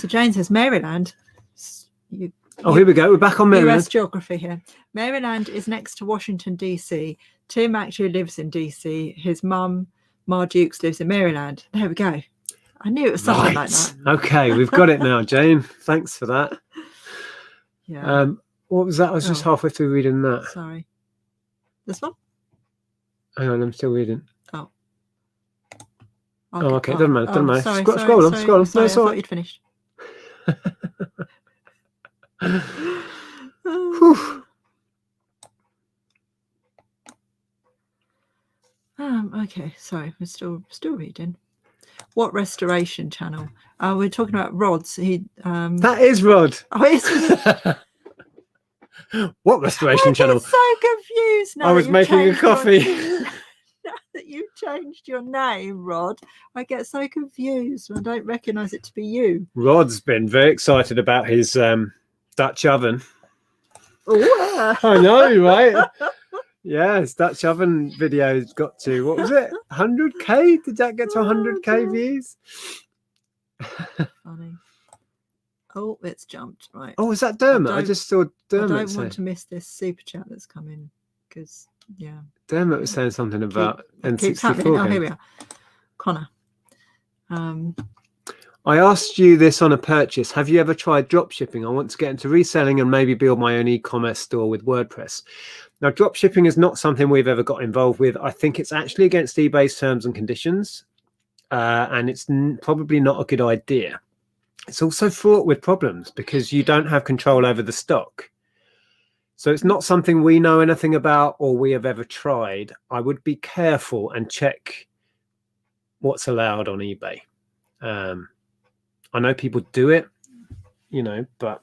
Jane says, Maryland.
Here we go. We're back on Maryland.
US geography here. Maryland is next to Washington, D.C. Tim actually lives in D.C. His mum, Ma Dukes, lives in Maryland. There we go. I knew it was something like that.
Okay, we've got it now, Jane. Thanks for that.
Yeah.
What was that? I was just halfway through reading that.
Sorry. This one?
Hang on, I'm still reading.
Oh.
Okay. Doesn't matter.
Sorry,
scroll on.
Sorry,
No, it's all
I thought
right.
you'd finished. Okay, sorry, we're still reading. What restoration channel? We're talking about Rod's.
That is Rod.
Oh, it's
What restoration channel?
I'm so confused now.
I was making a coffee.
Now that you've changed your name, Rod, I get so confused. I don't recognise it to be you.
Rod's been very excited about his Dutch oven.
Oh,
I know, right? Yeah, his Dutch oven video's got to, what was it? 100k? Did that get to 100k views?
Funny. Oh, it's jumped. Right.
Oh, is that Dermot? I just saw Dermot.
I don't want to miss this super chat that's coming because,
Dermot was saying something about
N64. Oh, here we are. Connor.
I asked you this on a purchase. Have you ever tried drop shipping? I want to get into reselling and maybe build my own e-commerce store with WordPress. Now, drop shipping is not something we've ever got involved with. I think it's actually against eBay's terms and conditions, and it's probably not a good idea. It's also fraught with problems because you don't have control over the stock. So it's not something we know anything about or we have ever tried. I would be careful and check what's allowed on eBay. I know people do it, but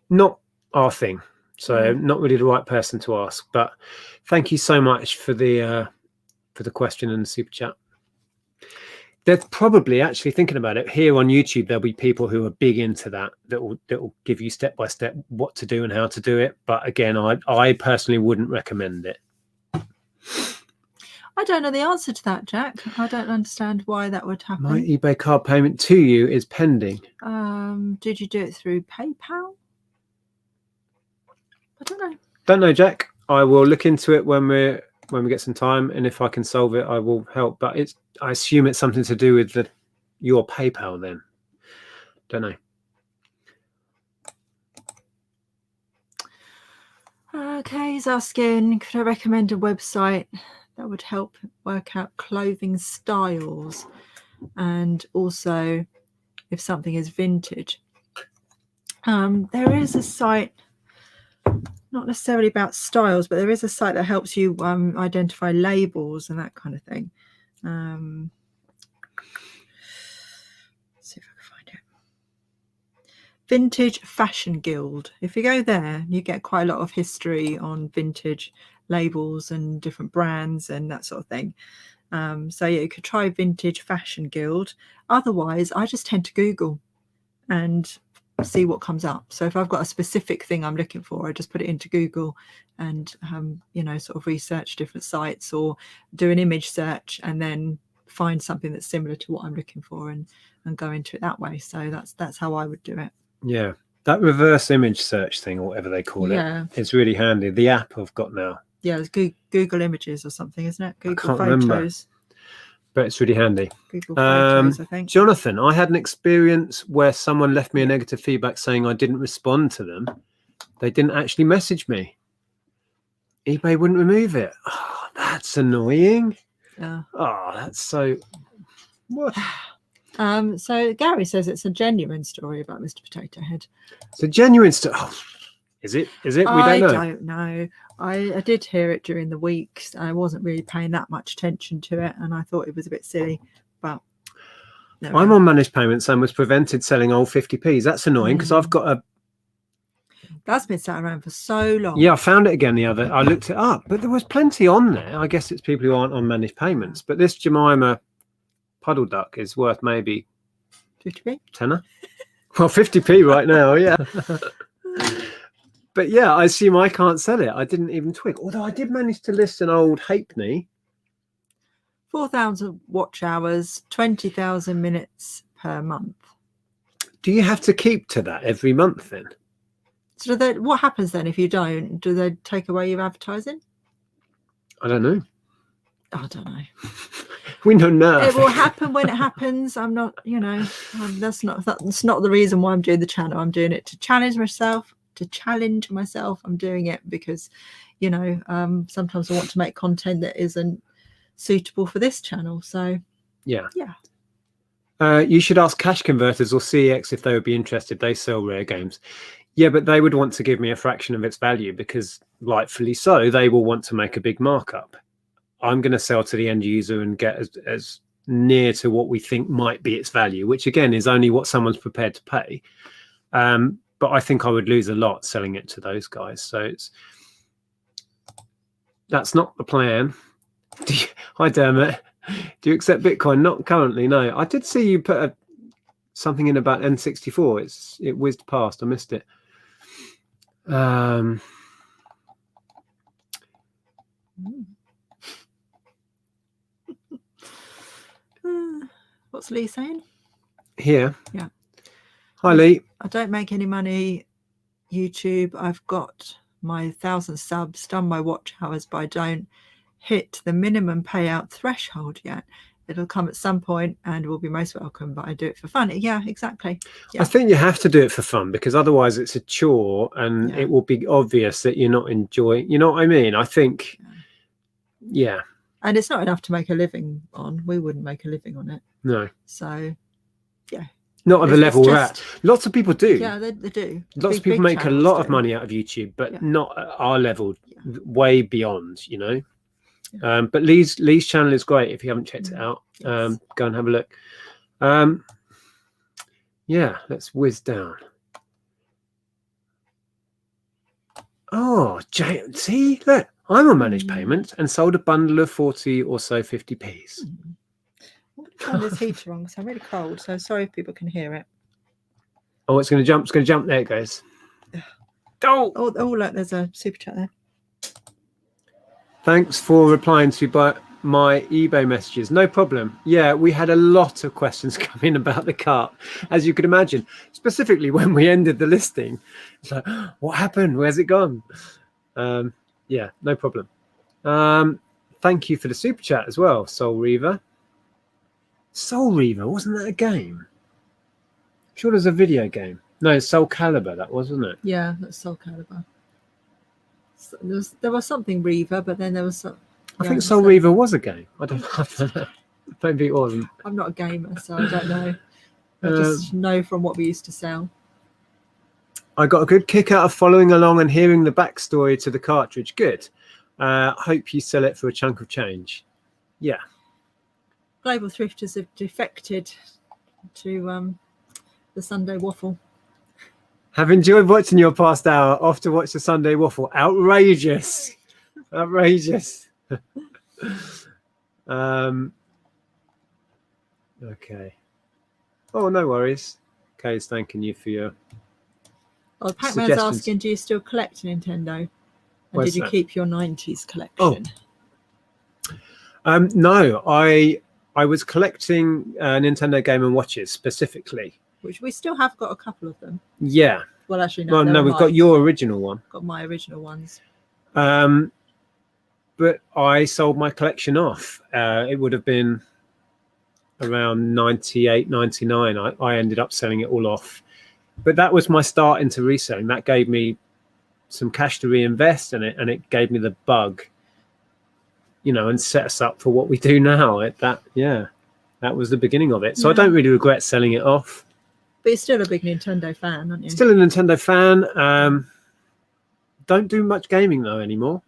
not our thing. So not really the right person to ask. But thank you so much for the question and the super chat. There's probably, actually thinking about it, here on YouTube, there'll be people who are big into that will give you step by step what to do and how to do it. But again, I personally wouldn't recommend it.
I don't know the answer to that, Jack. I don't understand why that would happen.
My eBay card payment to you is pending.
Did you do it through PayPal? I don't know.
Don't know, Jack. I will look into it when we get some time, and if I can solve it, I will help. But I assume it's something to do with your PayPal then. Don't know.
Okay, he's asking, could I recommend a website that would help work out clothing styles, and also if something is vintage? There is a site, not necessarily about styles, but there is a site that helps you identify labels and that kind of thing. Let's see if I can find it. Vintage Fashion Guild. If you go there, you get quite a lot of history on vintage labels and different brands and that sort of thing. So yeah, you could try Vintage Fashion Guild. Otherwise, I just tend to Google and see what comes up. So if I've got a specific thing I'm looking for, I just put it into Google and sort of research different sites or do an image search and then find something that's similar to what I'm looking for and go into it that way. So that's how I would do it.
Yeah, that reverse image search thing or whatever they call it, it's really handy. The app I've got now.
Yeah, it's Google Images or something, isn't it? Google
I can't
Photos.
remember, but it's really handy.
Google Photos, I think.
Jonathan, I had an experience where someone left me a negative feedback saying I didn't respond to them. They didn't actually message me. eBay wouldn't remove it. Oh, that's annoying.
Yeah.
Oh, that's so... What?
So Gary says it's a genuine story about Mr. Potato Head.
It's a genuine story. Oh, is it? We don't
know. I did hear it during the week. I wasn't really paying that much attention to it, and I thought it was a bit silly. But
I'm on managed payments and was prevented selling old 50p's. That's annoying because I've got a...
That's been sat around for so long.
Yeah, I found it again I looked it up, but there was plenty on there. I guess it's people who aren't on managed payments. But this Jemima puddle duck is worth maybe
50p?
Tenner. Well, 50p right now, yeah. But yeah, I assume I can't sell it. I didn't even twig. Although I did manage to list an old Halfpenny.
4,000 watch hours, 20,000 minutes per month.
Do you have to keep to that every month then?
So what happens then if you don't? Do they take away your advertising?
I don't know.
I don't know.
We know now.
It will happen when it happens. I'm not, that's not the reason why I'm doing the channel. I'm doing it to challenge myself. I'm doing it because, sometimes I want to make content that isn't suitable for this channel. So
yeah.
Yeah.
You should ask Cash Converters or CEX if they would be interested. They sell rare games. Yeah, but they would want to give me a fraction of its value because, rightfully so, they will want to make a big markup. I'm going to sell to the end user and get as near to what we think might be its value, which again is only what someone's prepared to pay. But I think I would lose a lot selling it to those guys. So that's not the plan. Hi, Dermot. Do you accept Bitcoin? Not currently, no. I did see you put something in about N64. It whizzed past. I missed it.
What's Lee saying?
Here.
Yeah.
Hi, Lee.
I don't make any money. YouTube. I've got my 1,000 subs, done my watch hours, but I don't hit the minimum payout threshold yet. it'll come at some point and will be most welcome, but I do it for fun. Yeah, exactly.
I think you have to do it for fun, because otherwise it's a chore and
Yeah.
it will be obvious that you're not enjoying, you know what I mean? I think, yeah.
And it's not enough to make a living on. We wouldn't make a living on it.
No.
So, yeah.
Not at the
It's
level we're
just-
at. Lots of people do.
Yeah, they do.
Lots of people
big
make a
channels
lot of
do.
money out of YouTube, but
Yeah.
not at our level,
Yeah.
way beyond, you know.
Yeah.
But Lee's channel is great. If you haven't checked it out,
Yes.
go and have a look. Yeah, let's whiz down. Oh, see, look, I'm on managed payments and sold a bundle of 40 or so 50p's.
I'm going to turn this heater on because I'm really cold. So sorry if people can hear it.
Oh, it's going to jump. It's going to jump. There it goes. Oh,
look, there's a super chat there.
Thanks for replying to my eBay messages. No problem. Yeah, we had a lot of questions come in about the cart, as you could imagine, specifically when we ended the listing. It's like, what happened? Where's it gone? Yeah, no problem. Thank you for the super chat as well, Soul Reaver. Soul Reaver, wasn't that a game? I'm sure there's a video game. No, Soul Calibur, that was, wasn't it?
Yeah, that's Soul Calibur. So there was something Reaver, but then there was some.
I think Soul Reaver was a game. I don't know. Maybe it wasn't.
I'm not a gamer, so I don't know. I just know from what we used to sell.
I got a good kick out of following along and hearing the backstory to the cartridge. Good. Hope you sell it for a chunk of change. Yeah.
Global thrifters have defected to the Sunday Waffle.
Have enjoyed watching your past hour. Off to watch the Sunday Waffle. Outrageous. Outrageous. Okay. Oh, no worries. Kay's thanking you for your
Pac-Man's
suggestions.
asking, do you still collect Nintendo? And
Where's
did you
that?
keep your 90s collection?
No, I was collecting Nintendo Game & Watches specifically.
Which we still have got a couple of them.
Yeah.
Well, actually, no.
Well, no, we've got your original one.
Got my original ones.
But I sold my collection off. It would have been around 98, 99. I ended up selling it all off. But that was my start into reselling. That gave me some cash to reinvest in it, and it gave me the bug, you know, and set us up for what we do now. That was the beginning of it. So I don't really regret selling it off.
But you're still a big Nintendo fan, aren't you?
Still a Nintendo fan. Don't do much gaming though anymore,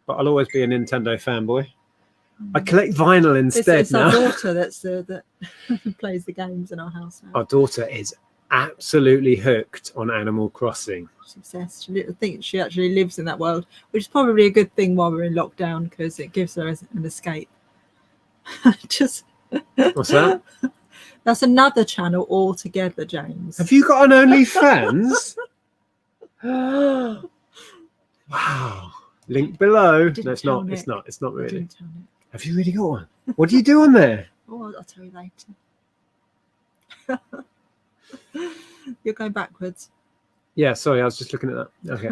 but I'll always be a Nintendo fanboy. I collect vinyl instead
it's
now.
our daughter that plays the games in our house now.
Our daughter is absolutely hooked on Animal Crossing.
She's obsessed. I think she actually lives in that world, which is probably a good thing while we're in lockdown because it gives her an escape. Just
What's that?
That's another channel altogether, James.
Have you got an OnlyFans? Wow. Link below. No, it's
tell
not.
Nick.
It's not. It's not
I
really.
didn't tell Nick.
Have you really got one? What do you do on there?
Oh, I'll tell you later. You're going backwards.
Yeah, sorry, I was just looking at that. Okay.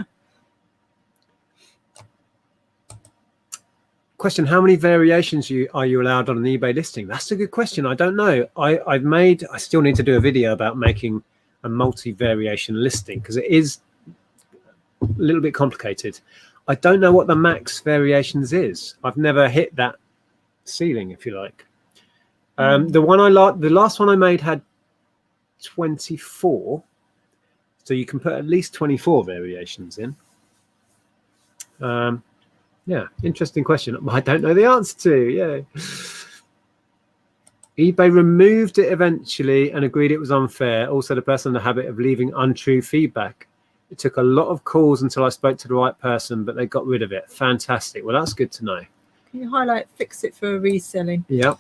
Question: how many variations are you allowed on an eBay listing? That's a good question. I don't know. I still need to do a video about making a multi-variation listing because it is a little bit complicated. I don't know what the max variations is. I've never hit that ceiling, if you like. The last one I made had 24, so you can put at least 24 variations in. Yeah, interesting question. I don't know the answer to. Yeah. eBay removed it eventually and agreed it was unfair. Also, the person had the habit of leaving untrue feedback. It took a lot of calls until I spoke to the right person, but they got rid of it. Fantastic. Well, that's good to know.
Can you highlight fix it for reselling?
Yeah.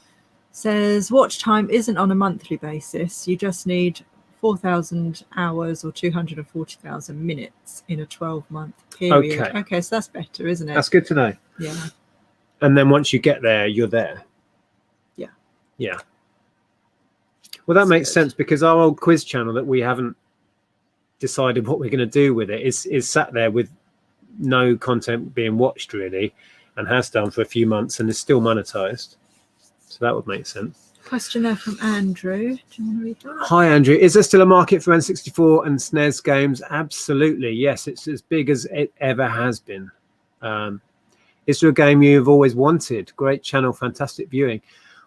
Says watch time isn't on a monthly basis. You just need 4,000 hours or 240,000 minutes in a 12-month period. Okay, so that's better, isn't it?
That's good to know.
Yeah.
And then once you get there, you're there.
Yeah.
Yeah. Well, that makes sense because our old quiz channel that we haven't decided what we're going to do with it is sat there with no content being watched really, and has done for a few months and is still monetized. So that would make sense.
Question there from Andrew. Do you want to read that?
Hi, Andrew. Is there still a market for N64 and SNES games? Absolutely. Yes, it's as big as it ever has been. Is there a game you've always wanted? Great channel, fantastic viewing.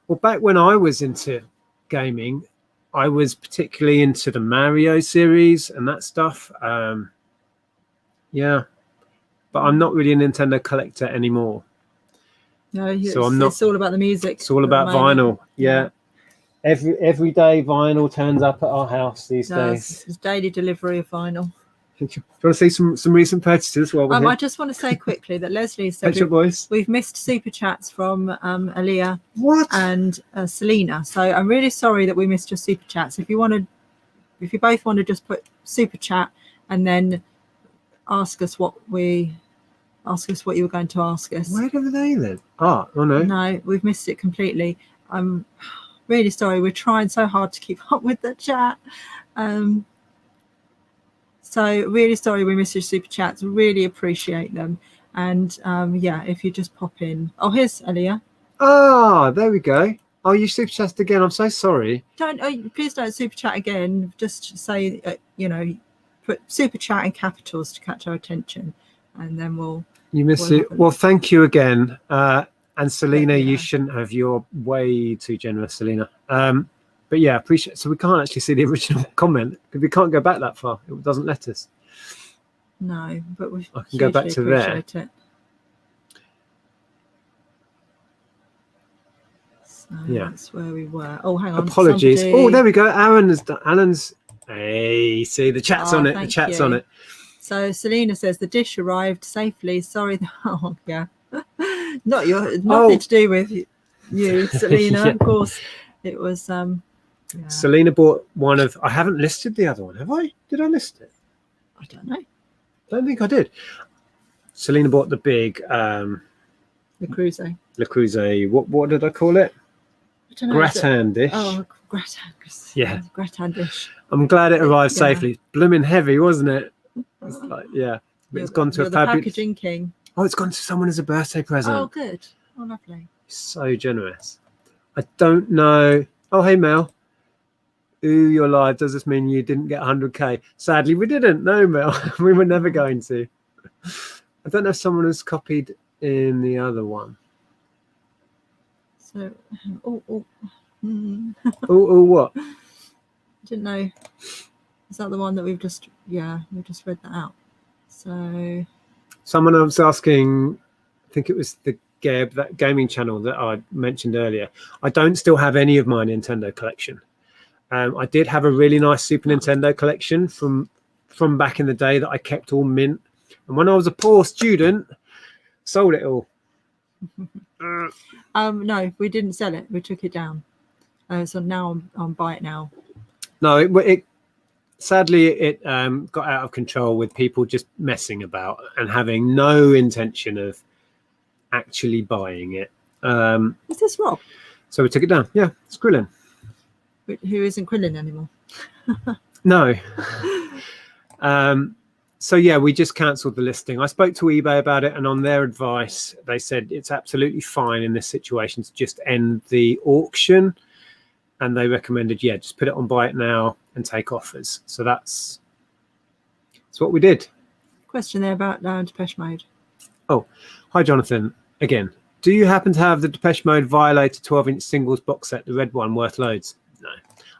Well, back when I was into gaming, I was particularly into the Mario series and that stuff. Yeah, but I'm not really a Nintendo collector anymore.
No,
So I'm not.
It's all about the music.
It's all
at the
about
moment.
vinyl. Yeah. Every day vinyl turns up at our house these days.
It's daily delivery of vinyl.
Do you want to see some recent purchases while we're here?
I just want to say quickly that Leslie said
Pet Shop Boys.
we've missed super chats from Aaliyah
What?
and Selena. So I'm really sorry that we missed your super chats. If you both want to just put super chat and then ask us what you were going to ask us.
Where are they then? Oh no.
No, we've missed it completely. I'm really sorry. We're trying so hard to keep up with the chat. So really sorry we missed your super chats. Really appreciate them. And if you just pop in. Oh, here's Aaliyah.
Ah, there we go. Oh, you super chatted again. I'm so sorry.
Please don't super chat again. Just say put super chat in capitals to catch our attention, and then
You missed it. Well, thank you again. And Selena, you shouldn't have. You're way too generous, Selena. But yeah, appreciate. So we can't actually see the original comment because we can't go back that far. It doesn't let us.
No, but
I can go back to there.
It. So
yeah,
that's where we were. Oh, hang on.
Apologies. Oh, there we go. Alan's. Hey, see the chat's on it. The chat's on it.
So Selena says the dish arrived safely. Sorry. Oh, yeah. Nothing to do with you, Selena.
Yeah.
Of course, it was. Yeah.
Selena bought one of. I haven't listed the other one, have I? Did I list it?
I don't know.
Don't think I did. Selena bought the big
Le Creuset.
Le Creuset. What did I call it?
I don't know.
Gratin dish.
Oh, gratin.
Yeah.
Gratin dish.
I'm glad it arrived safely. Blooming heavy, wasn't it? It's like, yeah. But it's gone to a fabulous
packaging king.
Oh, it's gone to someone as a birthday present.
Oh, good. Oh, lovely.
So generous. I don't know. Oh, hey, Mel. Ooh, you're live. Does this mean you didn't get 100k? Sadly, we didn't. No, Mel. We were never going to. I don't know if someone has copied in the other one.
So,
what?
I didn't know. Is that the one that we've just read that out? So
someone was asking, I think it was the Geb, that gaming channel that I mentioned earlier. I don't still have any of my Nintendo collection. I did have a really nice Super Nintendo collection from back in the day that I kept all mint. And when I was a poor student, sold it all.
No, we didn't sell it. We took it down. So now I'm buy it now.
No, it sadly it got out of control with people just messing about and having no intention of actually buying it.
Is this Rob?
So we took it down. Yeah, it's Krillin.
Who isn't Krillin anymore?
No. So yeah, we just cancelled the listing. I spoke to eBay about it, and on their advice, they said it's absolutely fine in this situation to just end the auction. And they recommended, just put it on Buy It Now and take offers. So that's what we did.
Question there about Depeche Mode.
Oh, hi, Jonathan. Again, do you happen to have the Depeche Mode Violator 12-inch singles box set, the red one, worth loads? No.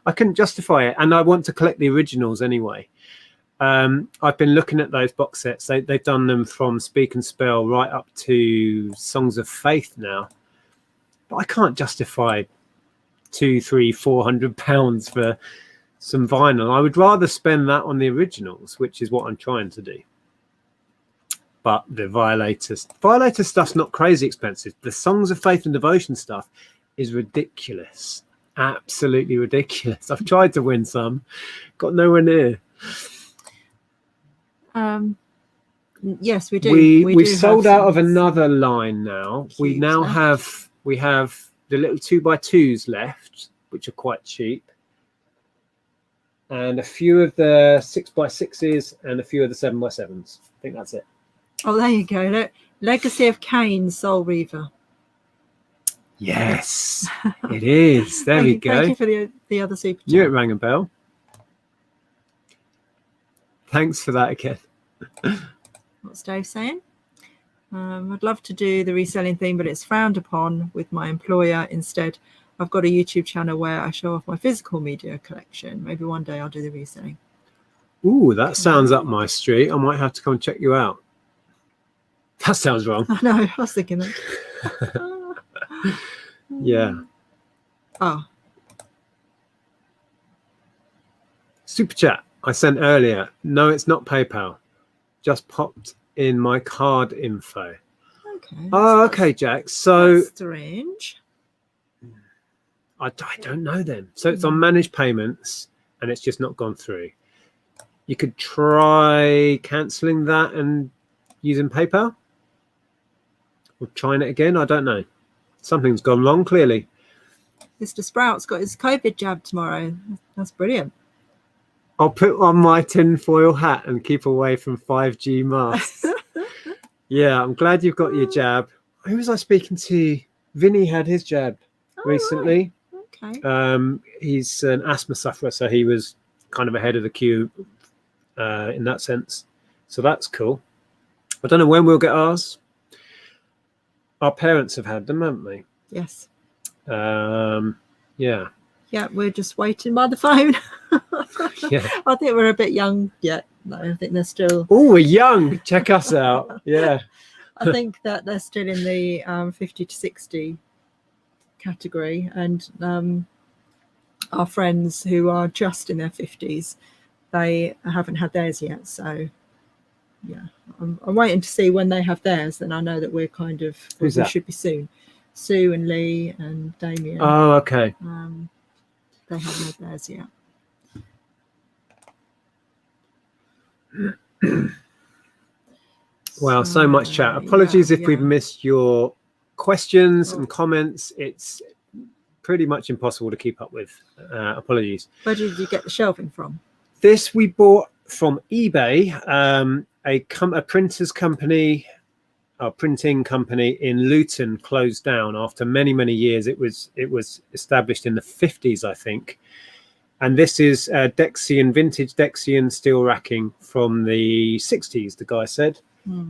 I couldn't justify it, and I want to collect the originals anyway. I've been looking at those box sets. They've done them from Speak and Spell right up to Songs of Faith now. But I can't justify £200-400 for some vinyl. I would rather spend that on the originals, which is what I'm trying to do. But the Violator stuff's not crazy expensive. The Songs of Faith and Devotion stuff is ridiculous. Absolutely ridiculous. I've tried to win some, got nowhere near.
Yes, we do.
We've sold out of another line now. We now have the little 2x2s left, which are quite cheap, and a few of the 6x6s and a few of the 7x7s. I think that's it.
Oh, there you go. Look, Legacy of Kain, Soul Reaver.
Yes, it is. There we go.
Thank you for the other super
Knew it
chat.
rang a bell. Thanks for that again.
What's Dave saying? I'd love to do the reselling thing, but it's frowned upon with my employer. Instead, I've got a YouTube channel where I show off my physical media collection. Maybe one day I'll do the reselling.
Ooh, that sounds up my street. I might have to come and check you out. That sounds wrong.
I know, I was thinking that.
Yeah.
Oh,
Super chat I sent earlier. No, it's not PayPal. Just popped in my card info.
okay.
Oh, okay, Jack. So
That's strange.
I don't know then. So it's on managed payments and it's just not gone through. You could try cancelling that and using PayPal. Or trying it again. I don't know. Something's gone wrong, clearly.
Mr. Sprout's got his COVID jab tomorrow. That's brilliant.
I'll put on my tinfoil hat and keep away from 5G masks. Yeah, I'm glad you've got your jab. Who was I speaking to? Vinny had his jab recently.
Right. Okay.
He's an asthma sufferer, so he was kind of ahead of the queue in that sense. So that's cool. I don't know when we'll get ours. Our parents have had them, haven't they?
Yes.
Yeah.
Yeah, we're just waiting by the phone.
Yeah.
I think we're a bit young yet. No, I think they're still.
Oh, we're young. Check us out. Yeah.
I think that they're still in the 50 to 60 category, and our friends who are just in their 50s, they haven't had theirs yet. So, yeah, I'm waiting to see when they have theirs. Then I know that we're kind of
Who's
we
that?
should be soon. Sue and Lee and Damien.
Oh, okay.
They haven't had theirs yet.
Wow, so much chat. Apologies if we've missed your questions and comments. It's pretty much impossible to keep up with. Apologies.
Where did you get the shelving from?
This we bought from eBay, a printer's company, a printing company in Luton closed down after many, many years. It was established in the 50s, I think. And this is Dexian, vintage Dexian steel racking from the 60s, the guy said.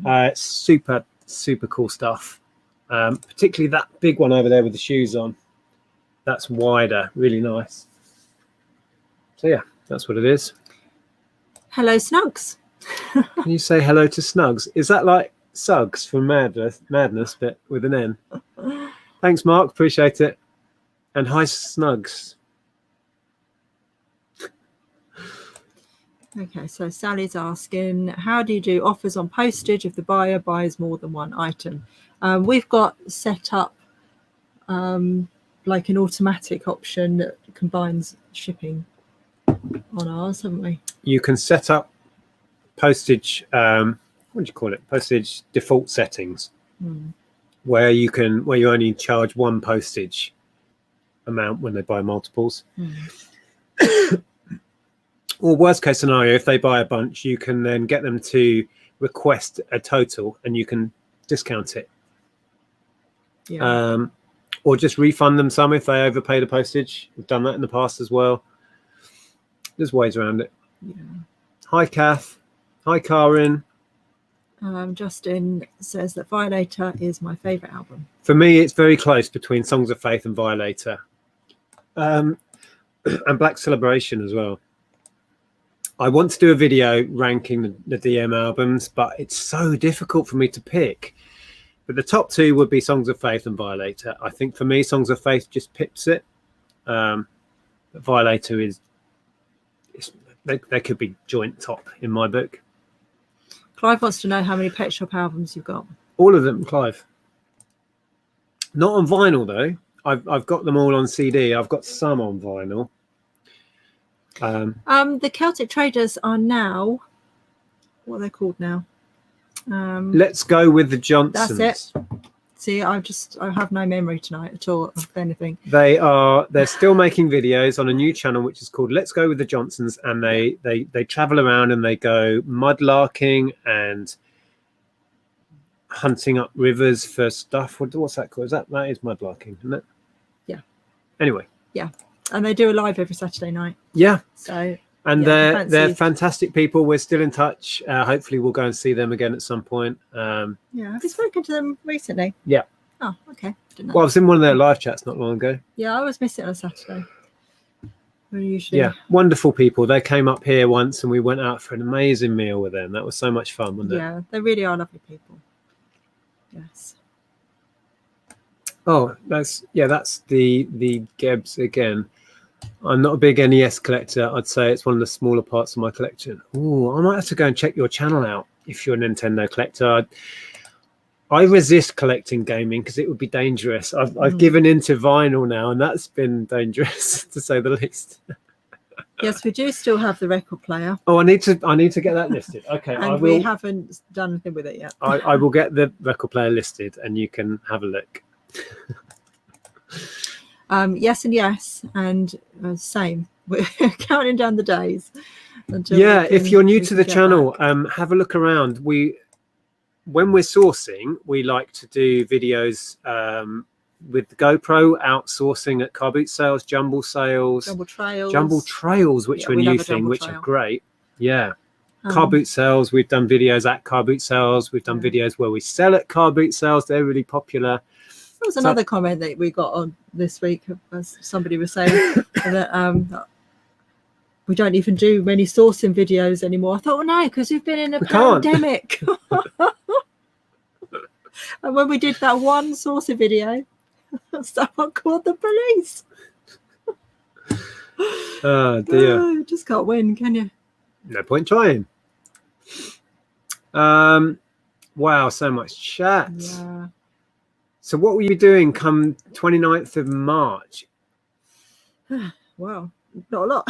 It's super, super cool stuff. Particularly that big one over there with the shoes on. That's wider, really nice. So yeah, that's what it is.
Hello, Snugs.
Can you say hello to Snugs? Is that like Suggs from Madness, but with an N? Thanks, Mark. Appreciate it. And hi, Snugs.
Okay, so Sally's asking, how do you do offers on postage if the buyer buys more than one item? We've got set up like an automatic option that combines shipping on ours, haven't we?
You can set up postage, what do you call it? Postage default settings, where you only charge one postage amount when they buy multiples. Or worst case scenario, if they buy a bunch, you can then get them to request a total and you can discount it.
Yeah.
Or just refund them some if they overpay the postage. We've done that in the past as well. There's ways around it.
Yeah.
Hi, Kath. Hi, Karin.
Justin says that Violator is my favourite album.
For me, it's very close between Songs of Faith and Violator. And Black Celebration as well. I want to do a video ranking the DM albums, but it's so difficult for me to pick. But the top two would be Songs of Faith and Violator. I think for me, Songs of Faith just pips it. But Violator they could be joint top in my book.
Clive wants to know how many Pet Shop albums you've got.
All of them, Clive. Not on vinyl though. I've got them all on CD. I've got some on vinyl.
The Celtic Traders are now, what are they called now?
Let's Go with the Johnsons.
That's it. See, I have no memory tonight at all of anything.
They're still making videos on a new channel which is called Let's Go with the Johnsons, and they travel around and they go mudlarking and hunting up rivers for stuff. What's that called? That is mudlarking, isn't it?
Yeah.
Anyway.
Yeah, and they do a live every Saturday night.
Yeah.
So.
And
yeah,
they're fantastic people. We're still in touch. Hopefully, we'll go and see them again at some point.
Yeah, have you spoken to them recently?
Yeah.
Oh, okay. Didn't know.
Well, I was in one of their live chats not long ago.
Yeah, I always miss it on a Saturday. Usually.
Yeah, wonderful people. They came up here once, and we went out for an amazing meal with them. That was so much fun, wasn't it?
Yeah, they really are lovely people. Yes.
Oh, that's the Gebs again. I'm not a big NES collector. I'd say it's one of the smaller parts of my collection. Oh, I might have to go and check your channel out if you're a Nintendo collector. I resist collecting gaming because it would be dangerous. I've given into vinyl now, and that's been dangerous to say the least.
Yes, we do still have the record player.
Oh, I need to get that listed. Okay,
and we haven't done anything with it yet.
I will get the record player listed, and you can have a look.
Yes and yes, and same. We're counting down the days.
Yeah, if you're new to the channel, have a look around. When we're sourcing, we like to do videos with the GoPro, outsourcing at car boot sales, jumble trails, which are a new thing, which are great. Yeah. Car boot sales, we've done videos at car boot sales. We've done videos where we sell at car boot sales. They're really popular.
There was another comment that we got on this week, as somebody was saying that we don't even do many sourcing videos anymore. I thought, well, no, because we've been in a pandemic. And when we did that one sourcing video, someone called the police.
Oh dear!
You just can't win, can you?
No point trying. Wow, so much chat.
Yeah.
So what will you be doing come 29th of March?
Well, not a lot.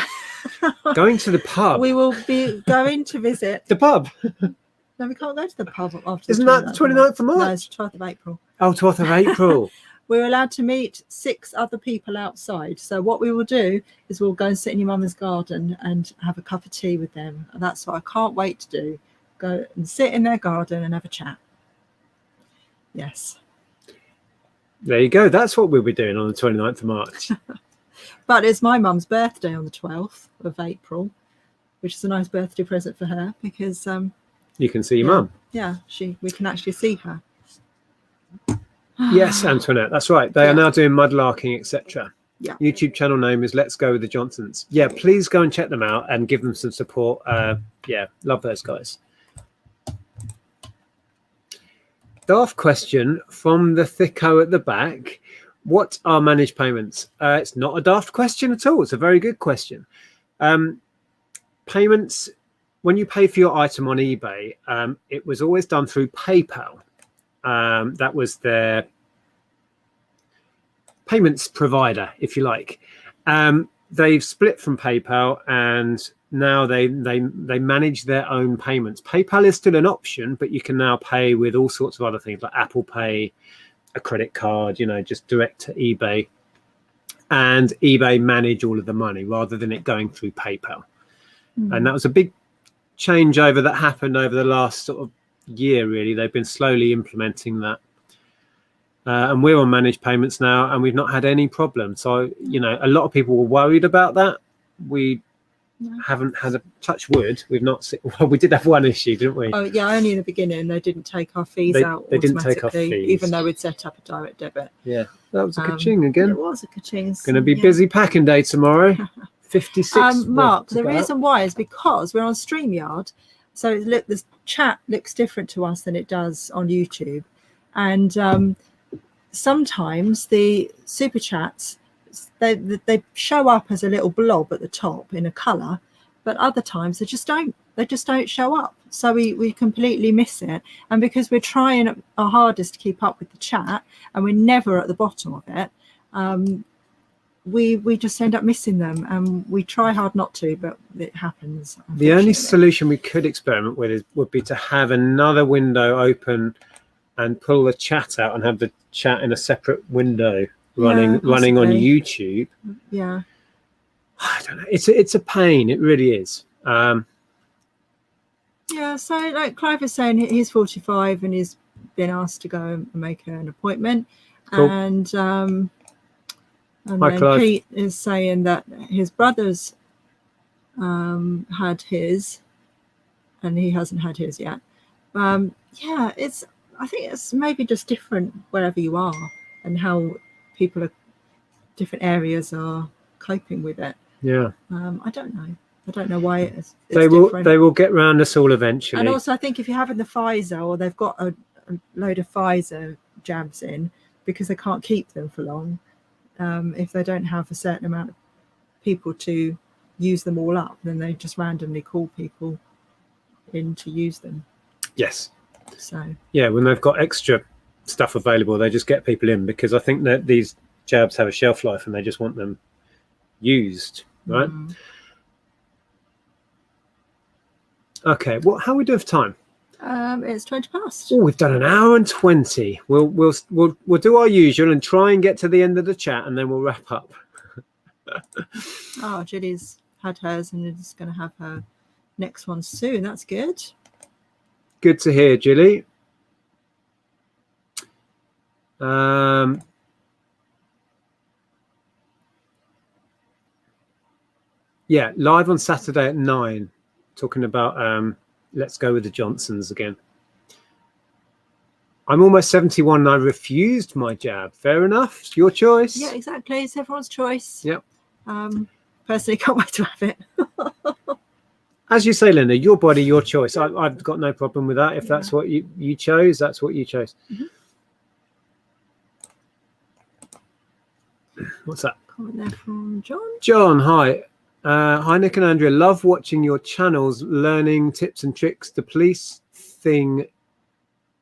Going to the pub.
We will be going to visit
the pub.
No, we can't go to the pub after.
Isn't that the 29th of March?
No, it's 12th of April.
Oh, 12th of April.
We're allowed to meet 6 other people outside. So what we will do is we'll go and sit in your mum's garden and have a cup of tea with them. And that's what I can't wait to do. Go and sit in their garden and have a chat. Yes.
There you go. That's what we'll be doing on the 29th of March.
But it's my mum's birthday on the 12th of April, which is a nice birthday present for her because
you can see your mum.
Yeah, we can actually see her.
Yes, Antoinette, that's right. They are now doing mudlarking, etc.
Yeah.
YouTube channel name is Let's Go with the Johnsons. Yeah, please go and check them out and give them some support. Yeah, love those guys. Daft question from the thicko at the back. What are managed payments? It's not a daft question at all. It's a very good question. Payments, when you pay for your item on eBay, it was always done through PayPal. That was their payments provider, if you like. They've split from PayPal, and now they manage their own payments. PayPal is still an option, but you can now pay with all sorts of other things like Apple Pay, a credit card, just direct to eBay, and eBay manage all of the money rather than it going through PayPal. And that was a big changeover that happened over the last sort of year, really. They've been slowly implementing that. And we're on managed payments now, and we've not had any problems. So, a lot of people were worried about that. We haven't had a touch wood. We've not. Well, we did have one issue, didn't we?
Oh, yeah, only in the beginning. They didn't take our fees out
they
automatically,
didn't take our fees,
even though we'd set up a direct debit.
Yeah, that was a ka-ching again.
It was a ka-ching.
Going to be busy packing day tomorrow. 56.
Mark, the reason why is because we're on StreamYard. So the chat looks different to us than it does on YouTube. And sometimes the super chats, they show up as a little blob at the top in a colour, but other times they just don't show up. So we completely miss it. And because we're trying our hardest to keep up with the chat and we're never at the bottom of it, we just end up missing them, and we try hard not to, but it happens.
The only solution we could experiment with would be to have another window open and pull the chat out and have the chat in a separate window running on YouTube.
Yeah,
I don't know. It's a pain. It really is.
Yeah. So like Clive is saying, he's 45 and he's been asked to go and make an appointment.
Cool.
And
Hi,
then
Clive.
Pete is saying that his brother's had his, and he hasn't had his yet. Yeah, I think it's maybe just different wherever you are and how people are, different areas are coping with it.
Yeah.
I don't know. I don't know why it's
They
different.
will get round us all eventually.
And also, I think if you're having the Pfizer, or they've got a load of Pfizer jabs in, because they can't keep them for long, if they don't have a certain amount of people to use them all up, then they just randomly call people in to use them.
Yes.
So
yeah, when they've got extra stuff available, they just get people in, because I think that these jabs have a shelf life and they just want them used, right? Okay, how are we doing for time?
It's 20 past.
Oh, we've done an hour and 20. We'll do our usual and try and get to the end of the chat, and then we'll wrap up.
Oh, Judy's had hers and is going to have her next one soon. That's good.
Good to hear, Julie. Yeah, live on Saturday at 9, talking about let's go with the Johnsons again. I'm almost 71 and I refused my jab. Fair enough. It's your choice.
Yeah, exactly. It's everyone's choice.
Yep.
Personally, can't wait to have it.
As you say, Linda, your body, your choice. I've got no problem with that. If that's what you chose, that's what you chose. What's that?
Comment there from John.
John, hi. Hi, Nick and Andrea. Love watching your channels, learning tips and tricks. The police thing,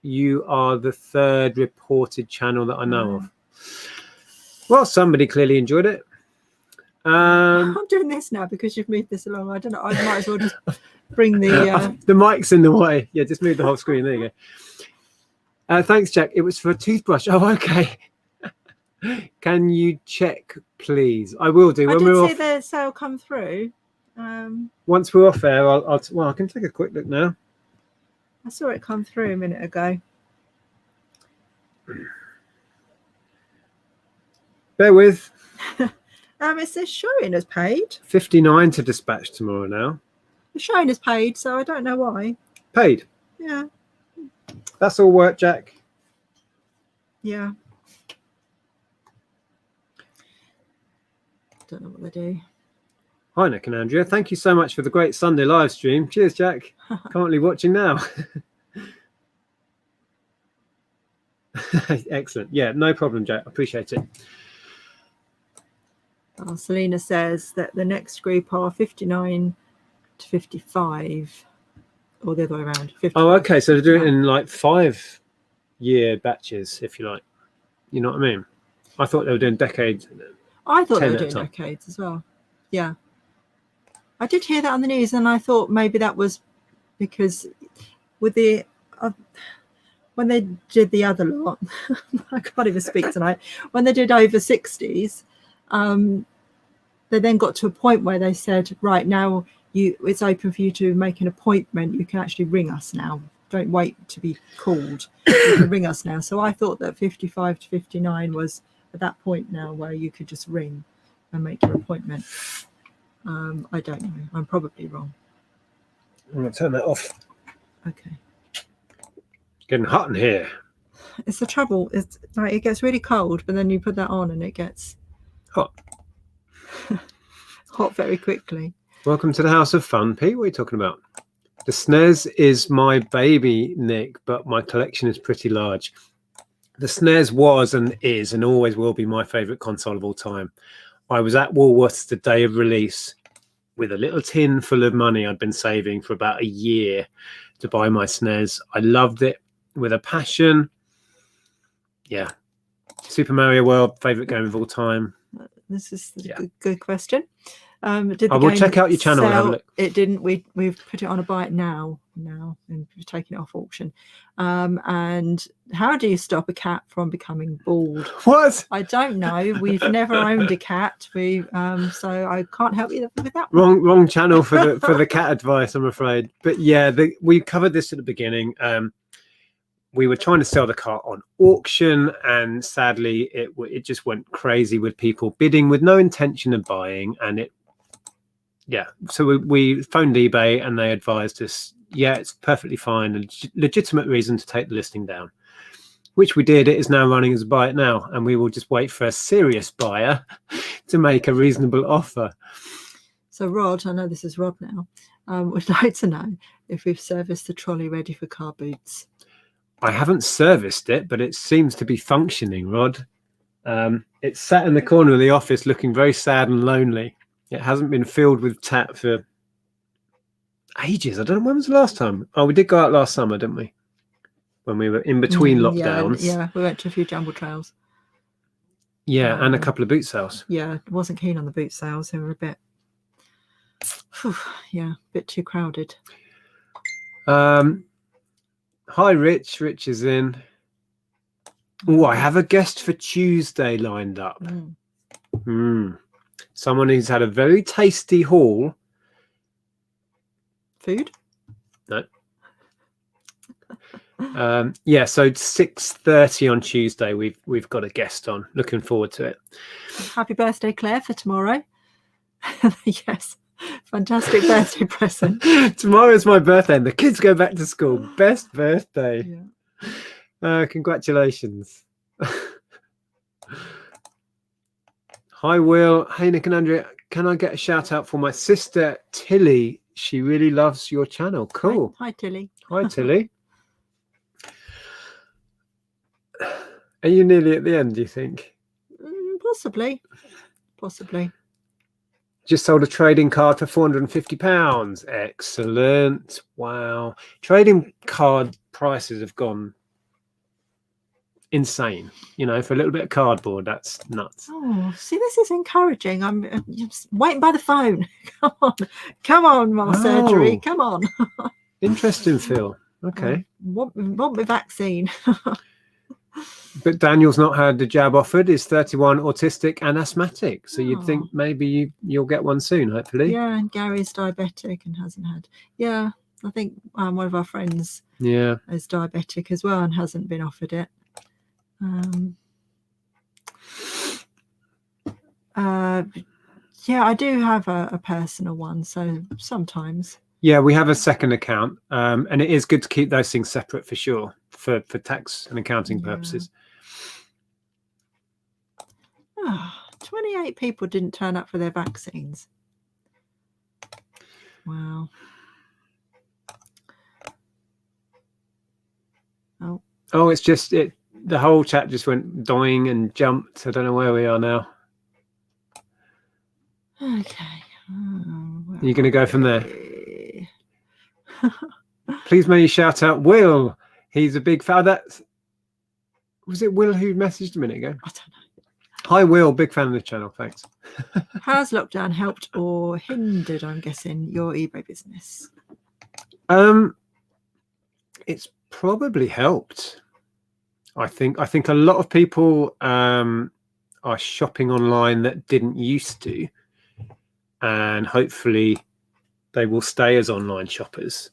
you are the third reported channel that I know of. Well, somebody clearly enjoyed it.
I'm doing this now because you've moved this along. I don't know. I might as well just bring the
mic's in the way. Yeah, just move the whole screen. There you go. Thanks, Jack. It was for a toothbrush. Oh, okay. Can you check, please? I will do.
I
When
did
we're
see
off,
the sale come through.
once we're off air, I can take a quick look now.
I saw it come through a minute ago.
Bear with.
It says showing as paid.
59 to dispatch tomorrow now.
The showing is paid, so I don't know why.
Paid.
Yeah.
That's all work, Jack.
Yeah. Don't know what they do.
Hi, Nick and Andrea. Thank you so much for the great Sunday live stream. Cheers, Jack. Currently watching now. Excellent. Yeah, no problem, Jack. Appreciate it.
Selena says that the next group are 59 to 55, or the other way around. 55
oh, okay. So they're doing it in like 5-year batches, if you like. You know what I mean? I thought they were doing decades.
I thought they were doing decades as well. Yeah. I did hear that on the news, and I thought maybe that was because with the when they did the other lot, I can't even speak tonight. When they did over 60s, they then got to a point where they said, right, now it's open for you to make an appointment. You can actually ring us now. Don't wait to be called. You can ring us now. So I thought that 55 to 59 was at that point now where you could just ring and make your appointment. I don't know. I'm probably wrong.
I'm going to turn that off.
Okay.
Getting hot in here.
It's the trouble. It's like it gets really cold, but then you put that on and it gets
hot.
Hot very quickly.
Welcome to the House of Fun, Pete. What are you talking about? The SNES is my baby, Nick, but my collection is pretty large. The SNES was and is and always will be my favourite console of all time. I was at Woolworths the day of release with a little tin full of money I'd been saving for about a year to buy my SNES. I loved it with a passion. Yeah. Super Mario World, favourite game of all time.
This is a good question.
I will check out your channel and have a look.
It didn't. We've put it on a buy it now, and we've taken it off auction. And how do you stop a cat from becoming bald?
What?
I don't know. We've never owned a cat. So I can't help you with that.
Wrong channel for the cat advice, I'm afraid. But yeah, we covered this at the beginning. we were trying to sell the car on auction, and sadly it just went crazy with people bidding with no intention of buying. And so we phoned eBay, and they advised us, it's perfectly fine, a legitimate reason to take the listing down, which we did. It is now running as a buy it now, and we will just wait for a serious buyer to make a reasonable offer.
So Rod, I know this is Rod now, would like to know if we've serviced the trolley ready for car boots.
I haven't serviced it, but it seems to be functioning, Rod. It's sat in the corner of the office looking very sad and lonely. It hasn't been filled with tap for ages. I don't know, when was the last time? Oh, we did go out last summer, didn't we? When we were in between lockdowns.
Yeah, we went to a few jumble trails.
Yeah, and a couple of boot sales.
Yeah, wasn't keen on the boot sales. They were a bit too crowded.
Hi, Rich. Rich is in. Oh, I have a guest for Tuesday lined up. Someone who's had a very tasty haul.
Food?
No. So 6:30 on Tuesday. We've got a guest on. Looking forward to it.
Happy birthday, Claire, for tomorrow. Yes. Fantastic birthday present.
Tomorrow's my birthday and the kids go back to school. Best birthday. Yeah. Congratulations. Hi, Will. Hey, Nick and Andrea. Can I get a shout out for my sister, Tilly? She really loves your channel. Cool.
Hi, Tilly.
Hi, Tilly. Are you nearly at the end, do you think?
Possibly.
Just sold a trading card for £450. Excellent. Wow. Trading card prices have gone insane. For a little bit of cardboard, that's nuts.
Oh, see, this is encouraging. I'm just waiting by the phone. Come on, Mama Surgery. Come on.
Interesting, Phil. Okay.
Want my vaccine.
But Daniel's not had the jab offered. He's 31, autistic and asthmatic. So you'd think maybe you'll get one soon, hopefully.
Yeah, and Gary's diabetic and hasn't had. Yeah, I think one of our friends is diabetic as well and hasn't been offered it. I do have a personal one, so sometimes. Yeah,
we have a second account, and it is good to keep those things separate for sure, for tax and accounting purposes.
28 people didn't turn up for their vaccines. Wow.
Oh, it's just it. The whole chat just went dying and jumped. I don't know where we are now.
Okay.
You're going to go from there. Please may you shout out Will. He's a big fan. Was it Will who messaged a minute ago?
I don't know.
Hi, Will. Big fan of the channel. Thanks.
Has lockdown helped or hindered, I'm guessing, your eBay business?
It's probably helped. I think a lot of people are shopping online that didn't used to, and hopefully they will stay as online shoppers.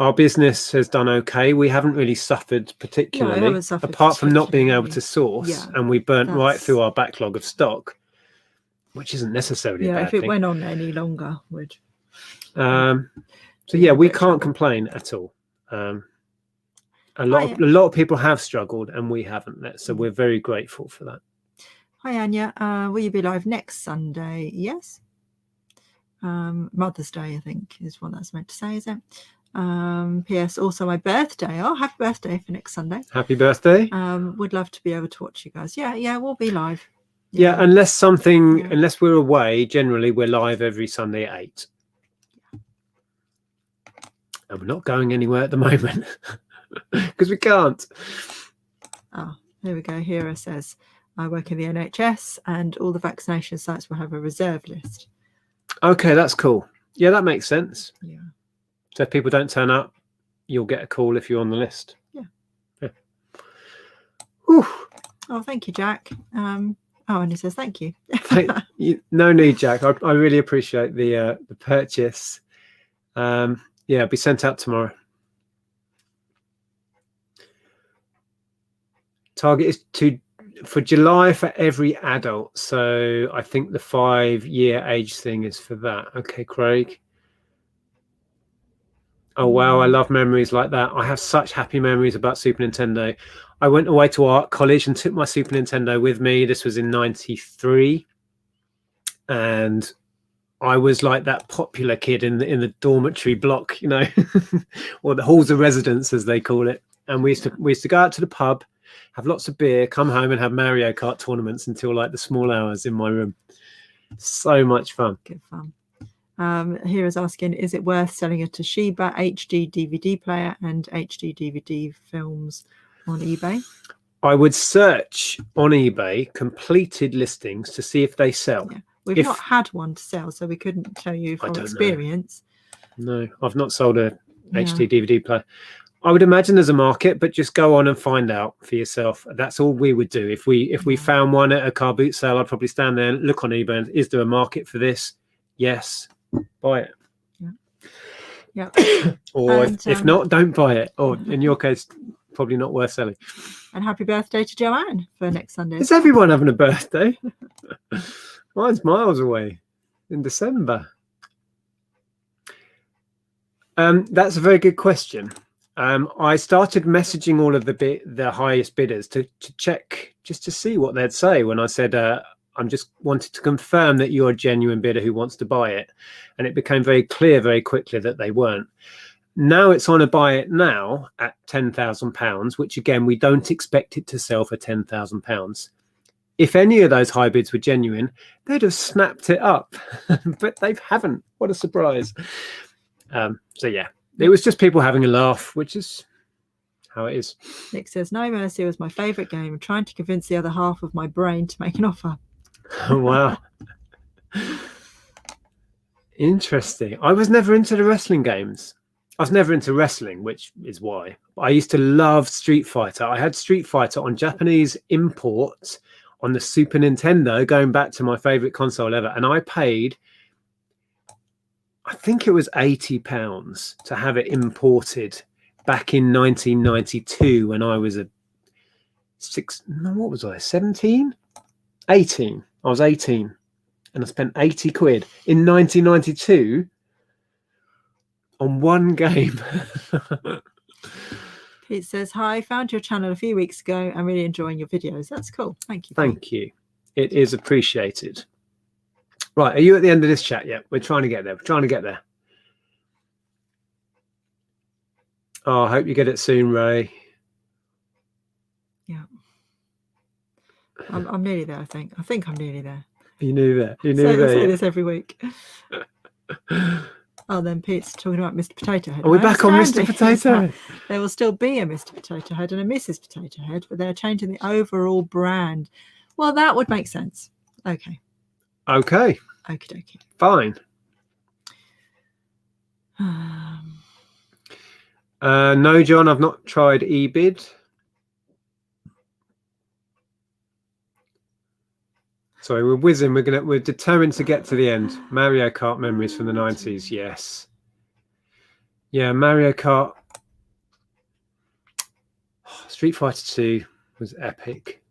Our business has done okay. We haven't really suffered particularly, apart from not being able to source, and we burnt right through our backlog of stock, which isn't necessarily a bad thing.
If it went on any longer, would.
We can't complain at all. A lot of people have struggled, and we haven't. So we're very grateful for that.
Hi, Anya. Will you be live next Sunday? Yes. Mother's Day, I think, is what that's meant to say, is it? P.S. Also my birthday. Oh, happy birthday for next Sunday.
Happy birthday.
Would love to be able to watch you guys. Yeah, we'll be live.
Yeah, unless we're away, generally we're live every Sunday at 8. And we're not going anywhere at the moment because we can't.
Oh, there we go. Hera says, I work in the NHS and all the vaccination sites will have a reserve list.
Okay, that's cool. Yeah, that makes sense.
Yeah.
So if people don't turn up, you'll get a call if you're on the list.
Yeah.
Whew.
Oh, thank you, Jack. And he says thank you.
No need, Jack. I really appreciate the purchase. It'll be sent out tomorrow. Target is for July for every adult. So I think the 5-year age thing is for that. Okay, Craig. Oh, wow. I love memories like that. I have such happy memories about Super Nintendo. I went away to art college and took my Super Nintendo with me. This was in 93. And I was like that popular kid in the dormitory block, you know, or the halls of residence, as they call it. And we used to go out to the pub, have lots of beer, come home and have Mario Kart tournaments until like the small hours in my room. So much fun.
Good fun. Here is asking, is it worth selling a Toshiba HD DVD player and HD DVD films on eBay?
I would search on eBay completed listings to see if they sell.
Yeah. We've not had one to sell, so we couldn't tell you from experience.
No, I've not sold a HD DVD player. I would imagine there's a market, but just go on and find out for yourself. That's all we would do. If we found one at a car boot sale, I'd probably stand there and look on eBay. And, is there a market for this? Yes, buy it.
Yeah.
Or if not, don't buy it. Or in your case, probably not worth selling.
And happy birthday to Joanne for next Sunday.
Is everyone having a birthday? Mine's miles away in December. That's a very good question. I started messaging all of the highest bidders to check, just to see what they'd say when I said, I'm just wanted to confirm that you're a genuine bidder who wants to buy it. And it became very clear very quickly that they weren't. Now it's on a buy it now at £10,000, which again, we don't expect it to sell for £10,000. If any of those high bids were genuine, they'd have snapped it up, but they haven't. What a surprise. So yeah, it was just people having a laugh, which is how it is.
Nick says, No Mercy was my favourite game. I'm trying to convince the other half of my brain to make an offer.
Oh, wow. Interesting. I was never into the wrestling games. I was never into wrestling, which is why. I used to love Street Fighter. I had Street Fighter on Japanese import on the Super Nintendo, going back to my favourite console ever. And I paid, I think it was £80 to have it imported back in 1992 when I was what was I, 17? 18. I was 18 and I spent 80 quid in 1992 on one game.
Pete says, hi, found your channel a few weeks ago. I'm really enjoying your videos. That's cool. Thank you.
Thank you. It is appreciated. Right. Are you at the end of this chat yet? We're trying to get there. We're trying to get there. Oh, I hope you get it soon, Ray.
Yeah. I'm nearly there, I think. I think I'm nearly there.
You knew that. You knew that.
I say this every week. Oh, then Pete's talking about Mr. Potato Head.
Are we back on Mr. Potato Head?
There will still be a Mr. Potato Head and a Mrs. Potato Head, but they're changing the overall brand. Well, that would make sense. Okay.
Okay.
Okie dokie.
Fine. No, John, I've not tried eBid. Sorry, we're whizzing. We're determined to get to the end. Mario Kart memories from the 90s. Yes. Yeah, Mario Kart. Street Fighter 2 was epic.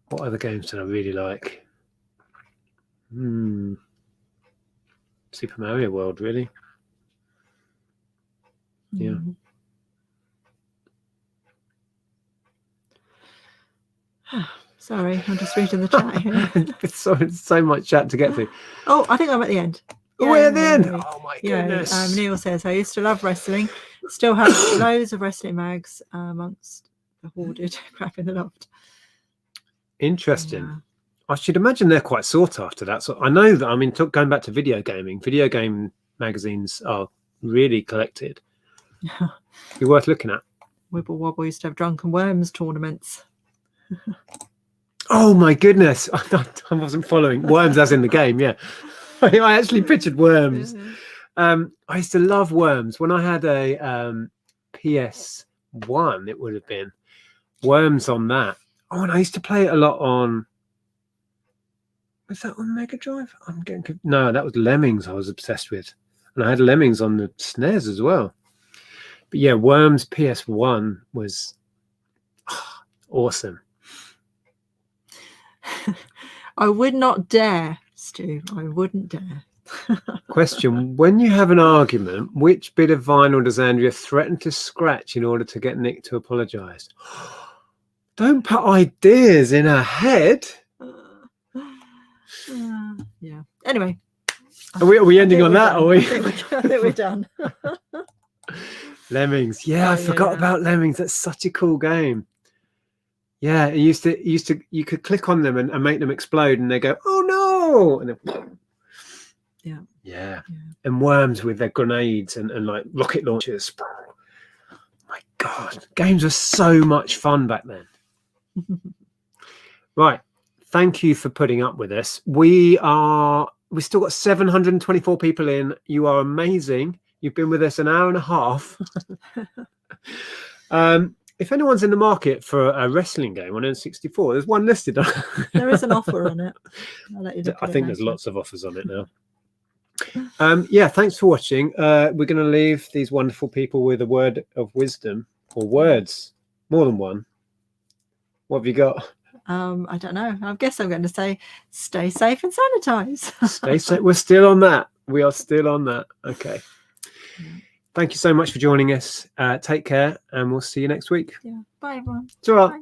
What other games did I really like? Super Mario World, really? Yeah.
Sorry, I'm just reading the chat here.
It's so much chat to get through.
Oh, I think I'm at the end.
Yeah, we're at the end. Oh my goodness.
Yeah, Neil says, I used to love wrestling. Still have loads of wrestling mags amongst the hoarded crap in the loft.
Interesting. Yeah. I should imagine they're quite sought after that. So I know that, I mean, going back to video gaming, video game magazines are really collected. Be worth looking at.
Wibble Wobble used to have Drunken Worms tournaments.
Oh my goodness. I wasn't following. Worms as in the game, yeah. I actually pictured Worms. I used to love Worms. When I had a PS1, it would have been Worms on that. Oh, and I used to play it a lot on... Was that on Mega Drive? No, that was Lemmings I was obsessed with. And I had Lemmings on the SNES as well. But yeah, Worms PS1 was awesome.
I would not dare, Stu. I wouldn't dare.
Question: when you have an argument, which bit of vinyl does Andrea threaten to scratch in order to get Nick to apologise? Don't put ideas in her head.
Yeah. Anyway.
Are we ending on that?
Done.
Are we?
I think we're done.
Lemmings. Yeah, I forgot about Lemmings. That's such a cool game. Yeah, you could click on them and make them explode, and they go, "Oh no!" And then, yeah. And worms with their grenades and like rocket launchers. My God, games were so much fun back then. Right. Thank you for putting up with us. We've still got 724 people in. You are amazing. You've been with us an hour and a half. If anyone's in the market for a wrestling game on N64, there's one listed.
There is an offer on it. I'll let you look
I
at
think
it
there's
later.
lots of offers on it now. Yeah, thanks for watching. We're going to leave these wonderful people with a word of wisdom, or words, more than one. What have you got?
I don't know. I guess I'm going to say stay safe and sanitize.
Stay safe. We're still on that. We are still on that. Okay. Thank you so much for joining us. Take care, and we'll see you next week.
Yeah. Bye, everyone.
Ta-ra.
Bye.